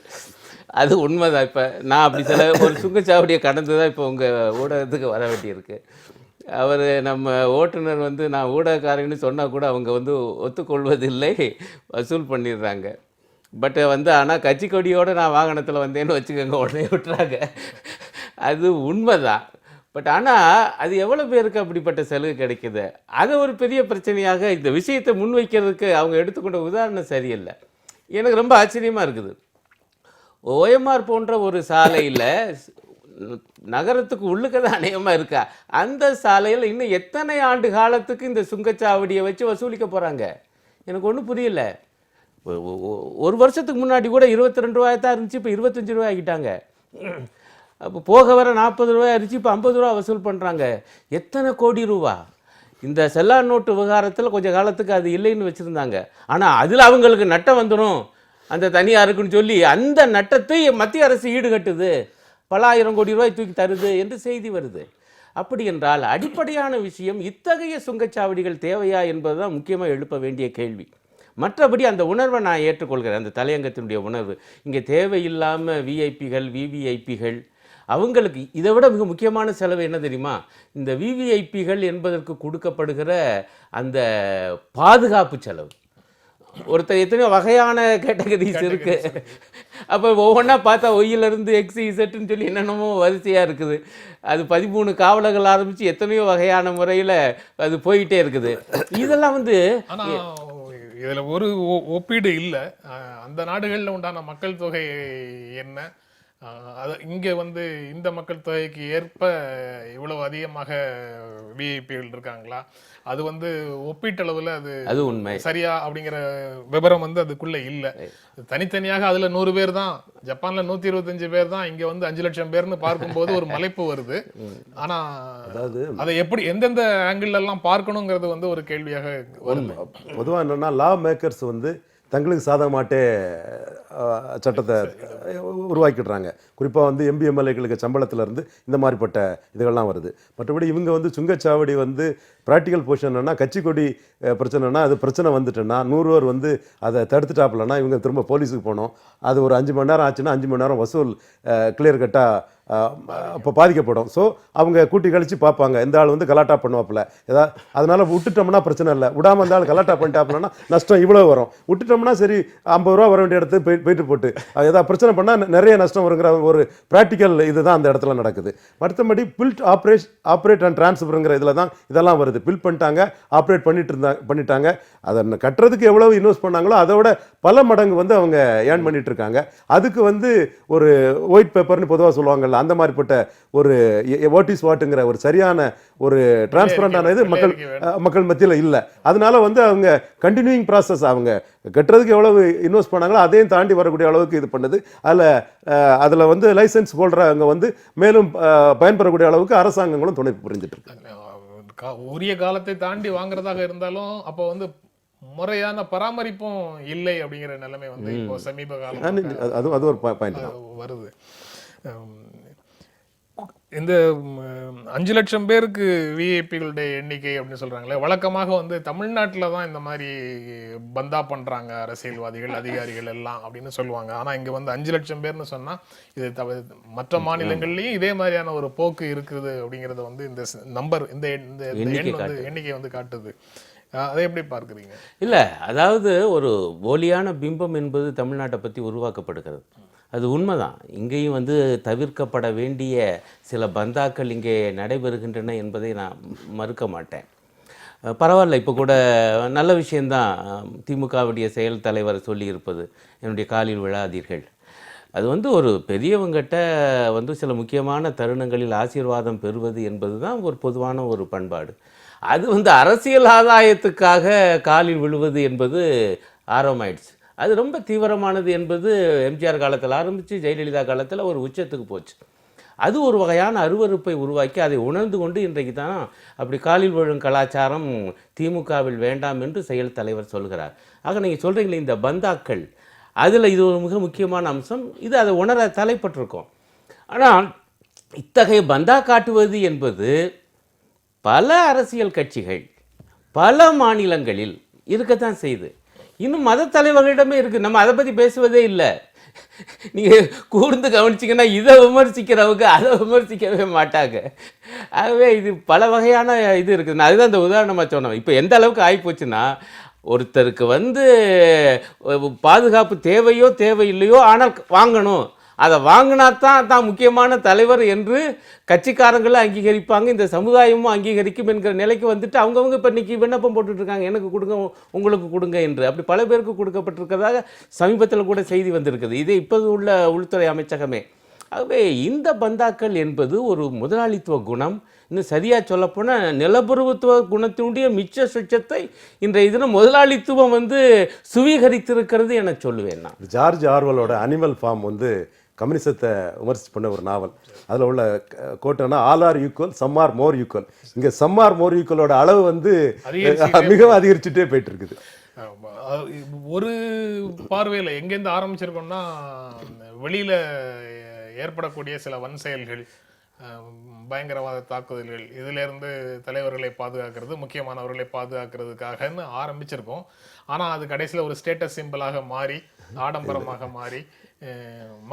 அது உண்மைதான். இப்போ நான் அப்படி ஒரு சுங்கச்சாவடியை கடந்து தான் இப்போ உங்கள் ஊடகத்துக்கு வர வேண்டியிருக்கு. அவர் நம்ம ஓட்டுநர் வந்து நான் ஊடகக்காரங்கன்னு சொன்னால் கூட அவங்க வந்து ஒத்துக்கொள்வதில்லை, வசூல் பண்ணிடுறாங்க. பட் வந்து ஆனால் கட்சி கொடியோடு நான் வாகனத்தில் வந்தேன்னு வச்சுக்கோங்க, உடனே விட்டுறாங்க. அது உண்மைதான். பட் ஆனால் அது எவ்வளோ பேருக்கு அப்படிப்பட்ட சலுகை கிடைக்குது? அதை ஒரு பெரிய பிரச்சனையாக இந்த விஷயத்தை முன்வைக்கிறதுக்கு அவங்க எடுத்துக்கொண்ட உதாரணம் சரியில்லை. எனக்கு ரொம்ப ஆச்சரியமாக இருக்குது. OMR போன்ற ஒரு சாலையில் நகரத்துக்கு உள்ளுக்க தான் அநேகமாக இருக்கா, அந்த சாலையில் இன்னும் எத்தனை ஆண்டு காலத்துக்கு இந்த சுங்கச்சாவடியை வச்சு வசூலிக்க போகிறாங்க? எனக்கு ஒன்றும் புரியல. ஒரு வருஷத்துக்கு முன்னாடி கூட 22 ரூபாய் தான் இருந்துச்சு, இப்போ 25 ரூபாய் ஆகிட்டாங்க. அப்போ போக வர 40 ரூபாய் இருந்துச்சு, இப்போ 50 ரூபா வசூல் பண்ணுறாங்க. எத்தனை கோடி ரூபா! இந்த செல்லா நோட்டு விவகாரத்தில் கொஞ்சம் காலத்துக்கு அது இல்லைன்னு வச்சுருந்தாங்க. ஆனால் அதில் அவங்களுக்கு நட்டம் வந்துடும் அந்த தனியாருக்குன்னு சொல்லி அந்த நட்டத்தை மத்திய அரசு ஈடுகட்டுது, பல ஆயிரம் கோடி ரூபாய் தூக்கி தருது என்று செய்தி வருது. அப்படி என்றால் அடிப்படையான விஷயம், இத்தகைய சுங்கச்சாவடிகள் தேவையா என்பதுதான் முக்கியமாக எழுப்ப வேண்டிய கேள்வி. மற்றபடி அந்த உணர்வை நான் ஏற்றுக்கொள்கிறேன், அந்த தலையங்கத்தினுடைய உணர்வு. இங்கே தேவையில்லாமல் விஐபிகள் விவிஐபிகள், அவங்களுக்கு இதை விட மிக முக்கியமான செலவு என்ன தெரியுமா? இந்த விவிஐபிகள் என்பதற்கு கொடுக்கப்படுகிற அந்த பாதுகாப்பு செலவு. ஒருத்தர் எத்தனையோ வகையான கேட்டகரிஸ் இருக்கு. அப்போ ஒவ்வொன்றா பார்த்தா ஒய்யிலிருந்து XYZன்னு சொல்லி என்னென்னமோ வரிசையாக இருக்குது. அது 13 காவலர்கள் ஆரம்பித்து எத்தனையோ வகையான முறையில் அது போயிட்டே இருக்குது. இதெல்லாம் வந்து ஆனால் இதில் ஒரு ஒப்பீடு இல்லை. அந்த நாடுகளில் உண்டான மக்கள் தொகை என்ன, அது இங்கே வந்து இந்த மக்கள் தொகைக்கு ஏற்ப இவ்வளவு அதிகமாக விஐபிகள் இருக்காங்களா, அது வந்து ஒப்பீட்டளவில் அது உண்மை சரியா அப்படிங்கிற விவரம் வந்து அதுக்குள்ள இல்லை. தனித்தனியாக அதுல 100 பேர் தான், ஜப்பான்ல 125 பேர் தான், இங்க வந்து 5 லட்சம் பேர்னு பார்க்கும்போது ஒரு மலைப்பு வருது. ஆனா அதாவது அதை எப்படி எந்தெந்த ஆங்கிள் எல்லாம் பார்க்கணுங்கிறது வந்து ஒரு கேள்வியாக வருது. பொதுவாக என்னன்னா லா மேக்கர்ஸ் வந்து தங்களுக்கு சாதகமாட்டே சட்டத்தை உருவாக்கிடுறாங்க. குறிப்பாக வந்து MBMLAக்களுக்கு சம்பளத்திலேருந்து இந்த மாதிரிப்பட்ட இதுகள்லாம் வருது. மற்றபடி இவங்க வந்து சுங்கச்சாவடி வந்து ப்ராக்டிக்கல் பொசிஷன்னா, கட்சி கொடி பிரச்சனைனா, அது பிரச்சனை வந்துட்டுன்னா 100 பேர் வந்து அதை தடுத்துட்டாப்புலன்னா இவங்க திரும்ப போலீஸுக்கு போகணும். அது ஒரு 5 மணி நேரம் ஆச்சுன்னா 5 மணி நேரம் வசூல் கிளியர் கட்டாக அப்போ பாதிக்கப்படும். ஸோ அவங்க கூட்டி கழிச்சு பார்ப்பாங்க, இந்த ஆள் வந்து கலாட்டா பண்ணுவாப்புல ஏதாவது, அதனால் விட்டுட்டோம்னா பிரச்சனை இல்லை, விடாமல் இந்த ஆள் கலாட்டா பண்ணிட்டாப்புலன்னா நஷ்டம் இவ்வளோ வரும், விட்டுட்டோம்னா சரி 50 ரூபா வர வேண்டிய இடத்து போயிட்டு போட்டு ஏதாவது பிரச்சனை பண்ணால் நிறைய நஷ்டம் வருங்கிற ஒரு ப்ராக்டிக்கல் இதுதான் அந்த இடத்துல நடக்குது. மற்றபடி பில்ட் ஆப்ரேட் அண்ட் டிரான்ஸ்ஃபருங்கிற இதில் தான் இதெல்லாம் வருது. பில்ட் பண்ணிட்டாங்க, ஆப்ரேட் பண்ணிட்டாங்க, அதை கட்டுறதுக்கு எவ்வளவு இன்வெஸ்ட் பண்ணாங்களோ அதை விட பல மடங்கு வந்து அவங்க ஏர்ன் பண்ணிட்டு இருக்காங்க. அதுக்கு வந்து ஒரு ஒயிட் பேப்பர்னு பொதுவாக சொல்லுவாங்கல்ல, அந்த மாதிரிப்பட்ட ஒரு வாட் இஸ் வாட்டுங்கிற ஒரு சரியான ஒரு டிரான்ஸ்பரண்டான இது மக்கள் மத்தியில் இல்லை. அதனால வந்து அவங்க கண்டினியூயிங் ப்ராசஸ், அவங்க கட்டுறதுக்கு எவ்வளவு இன்வெஸ்ட் பண்ணாங்களோ அதையும் தாண்டி வரக்கூடிய அளவுக்கு இது பண்ணுது. அதில் வந்து லைசன்ஸ் ஹோல்டராக வந்து மேலும் பயன்பெறக்கூடிய அளவுக்கு அரசாங்கங்களும் துணை புரிஞ்சுட்டு இருக்கு. உரிய காலத்தை தாண்டி வாங்குறதாக இருந்தாலும் அப்போ வந்து முறையான பராமரிப்பும் இல்லை அப்படிங்கிற நிலைமை வந்து இப்போ சமீப காலம் அது ஒரு பாயிண்ட் வருது. இந்த 5 லட்சம் பேருக்கு விஐபிகளுடைய எண்ணிக்கை அப்படின்னு சொல்றாங்களே, வழக்கமாக வந்து தமிழ்நாட்டில் தான் இந்த மாதிரி பந்தா பண்றாங்க அரசியல்வாதிகள் அதிகாரிகள் எல்லாம் அப்படின்னு சொல்லுவாங்க. ஆனா இங்க வந்து 5 லட்சம் பேர்னு சொன்னா இது மற்ற மாநிலங்கள்லயும் இதே மாதிரியான ஒரு போக்கு இருக்குது அப்படிங்கறத வந்து இந்த நம்பர், இந்த எண்ணிக்கை வந்து காட்டுது. அதை எப்படி பார்க்குறீங்க? இல்லை, அதாவது ஒரு போலியான பிம்பம் என்பது தமிழ்நாட்டை பற்றி உருவாக்கப்படுகிறது. அது உண்மைதான். இங்கேயும் வந்து தவிர்க்கப்பட வேண்டிய சில பந்தாக்கள் இங்கே நடைபெறுகின்றன என்பதை நான் மறுக்க மாட்டேன். பரவாயில்ல, இப்போ கூட நல்ல விஷயந்தான் திமுகவுடைய செயல் தலைவர் சொல்லியிருப்பது, என்னுடைய காலில் விழாதீர்கள். அது வந்து ஒரு பெரியவங்கிட்ட வந்து சில முக்கியமான தருணங்களில் ஆசீர்வாதம் பெறுவது என்பது தான் ஒரு பொதுவான ஒரு பண்பாடு. அது வந்து அரசியல் ஆதாயத்துக்காக காலில் விழுவது என்பது ஆரம்பமாயிடுச்சு. அது ரொம்ப தீவிரமானது என்பது எம்ஜிஆர் காலத்தில் ஆரம்பித்து ஜெயலலிதா காலத்தில் ஒரு உச்சத்துக்கு போச்சு. அது ஒரு வகையான அருவருப்பை உருவாக்கி அதை உணர்ந்து கொண்டு இன்றைக்கு தான் அப்படி காலில் விழும் கலாச்சாரம் திமுகவில் வேண்டாம் என்று செயல் தலைவர் சொல்கிறார். ஆக நீங்கள் சொல்கிறீங்களே இந்த பந்தாக்கள், அதில் இது ஒரு மிக முக்கியமான அம்சம். இது அதை உணர தலைப்பட்டிருக்கோம். ஆனால் இத்தகைய பந்தா காட்டுவது என்பது பல அரசியல் கட்சிகள் பல மாநிலங்களில் இருக்கத்தான் செய்யுது. இன்னும் மத தலைவர்களிடமே இருக்குது. நம்ம அதை பற்றி பேசுவதே இல்லை. நீங்கள் கூர்ந்து கவனிச்சிங்கன்னா இதை விமர்சிக்கிறவங்க அதை விமர்சிக்கவே மாட்டாங்க. ஆகவே இது பல வகையான இது இருக்குது. நான் அதுதான் இந்த உதாரணமாக சொன்னேன். இப்போ எந்த அளவுக்கு ஆகிப்போச்சுன்னா, ஒருத்தருக்கு வந்து பாதுகாப்பு தேவையோ தேவையில்லையோ ஆனால் வாங்கணும், அதை வாங்கினா தான் முக்கியமான தலைவர் என்று கட்சிக்காரங்களும் அங்கீகரிப்பாங்க, இந்த சமுதாயமும் அங்கீகரிக்கும் என்கிற நிலைக்கு வந்துட்டு அவங்கவுங்க இப்போ இன்னைக்கு விண்ணப்பம் போட்டுட்டு இருக்காங்க, எனக்கு கொடுங்க உங்களுக்கு கொடுங்க என்று. அப்படி பல பேருக்கு கொடுக்கப்பட்டிருக்கிறதாக சமீபத்தில் கூட செய்தி வந்திருக்குது. இதே இப்போது உள்ள உள்துறை அமைச்சகமே. ஆகவே இந்த பந்தாக்கள் என்பது ஒரு முதலாளித்துவ குணம். இன்னும் சரியாக சொல்லப்போனால் நிலப்பரத்துவ குணத்தினுடைய மிச்ச சுற்றத்தை இன்றைய தினம் முதலாளித்துவம் வந்து சுவீகரித்திருக்கிறது என சொல்லுவேன் நான். ஜார்ஜ் ஆர்வலோட அனிமல் ஃபார்ம் வந்து கம்யூனிசத்தை விமர்சித்து பண்ண ஒரு நாவல். அதில் உள்ள கோட்டனா all are equal, some are more equal. இங்கே சம் ஆர் மோர் ஈக்குவலோட அளவு வந்து மிகவும் அதிகரிச்சுட்டே போயிட்டு இருக்குது. ஒரு பார்வையில் எங்கேருந்து ஆரம்பிச்சிருக்கோம்னா, வெளியில ஏற்படக்கூடிய சில வன் செயல்கள், பயங்கரவாத தாக்குதல்கள், இதிலிருந்து தலைவர்களை பாதுகாக்கிறது, முக்கியமானவர்களை பாதுகாக்கிறதுக்காகன்னு ஆரம்பிச்சிருக்கோம். ஆனால் அது கடைசியில் ஒரு ஸ்டேட்டஸ் சிம்பிளாக மாறி, ஆடம்பரமாக மாறி,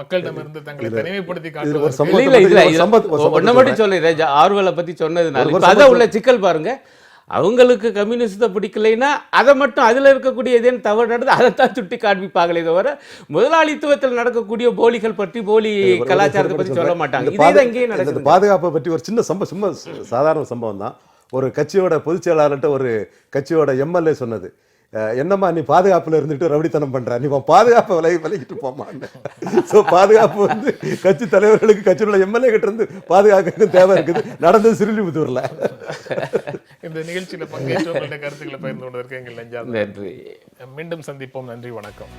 மக்களிடமிருந்து தங்களை தனிமைப்படுத்தி காட்டுவது. ஒன்றை மட்டும் சொல்லிடுறேன், ஆர்வலை பற்றி சொன்னதுனால அதான் உள்ள சிக்கல் பாருங்க. அவங்களுக்கு கம்யூனிஸ்டை பிடிக்கலைன்னா அதை மட்டும் அதில் இருக்கக்கூடிய எதேன்னு தவறு நடந்து அதைத்தான் சுட்டி காண்பிப்பாங்களே தவிர முதலாளித்துவத்தில் நடக்கக்கூடிய போலிகள் பற்றி, போலி கலாச்சாரத்தை பற்றி சொல்ல மாட்டாங்க. இதே இங்கேயும் நடக்குது. பாதுகாப்பை பற்றி ஒரு சின்ன சம்பவம், சும்மா சாதாரண சம்பவம் தான். ஒரு கட்சியோட பொதுச் செயலாளர்கிட்ட ஒரு கட்சியோட எம்எல்ஏ சொன்னது, என்னம்மா நீ பாதுகாப்புல இருந்துட்டு ரவுடித்தனம் பண்ற, நீ பாதுகாப்பை விலகிட்டு போமான்னு. ஸோ பாதுகாப்பு வந்து கட்சி தலைவர்களுக்கு கட்சியோட எம்எல்ஏ கிட்ட இருந்து பாதுகாக்க தேவை இருக்குது. நடந்தது சிறுலிபுத்தூர்ல. இந்த நிகழ்ச்சியில பங்கேற்று உங்களுடைய கருத்துக்களை பகிர்ந்து கொண்டிருக்க எங்கள் நெஞ்சார்ந்த நன்றி. மீண்டும் சந்திப்போம். நன்றி, வணக்கம்.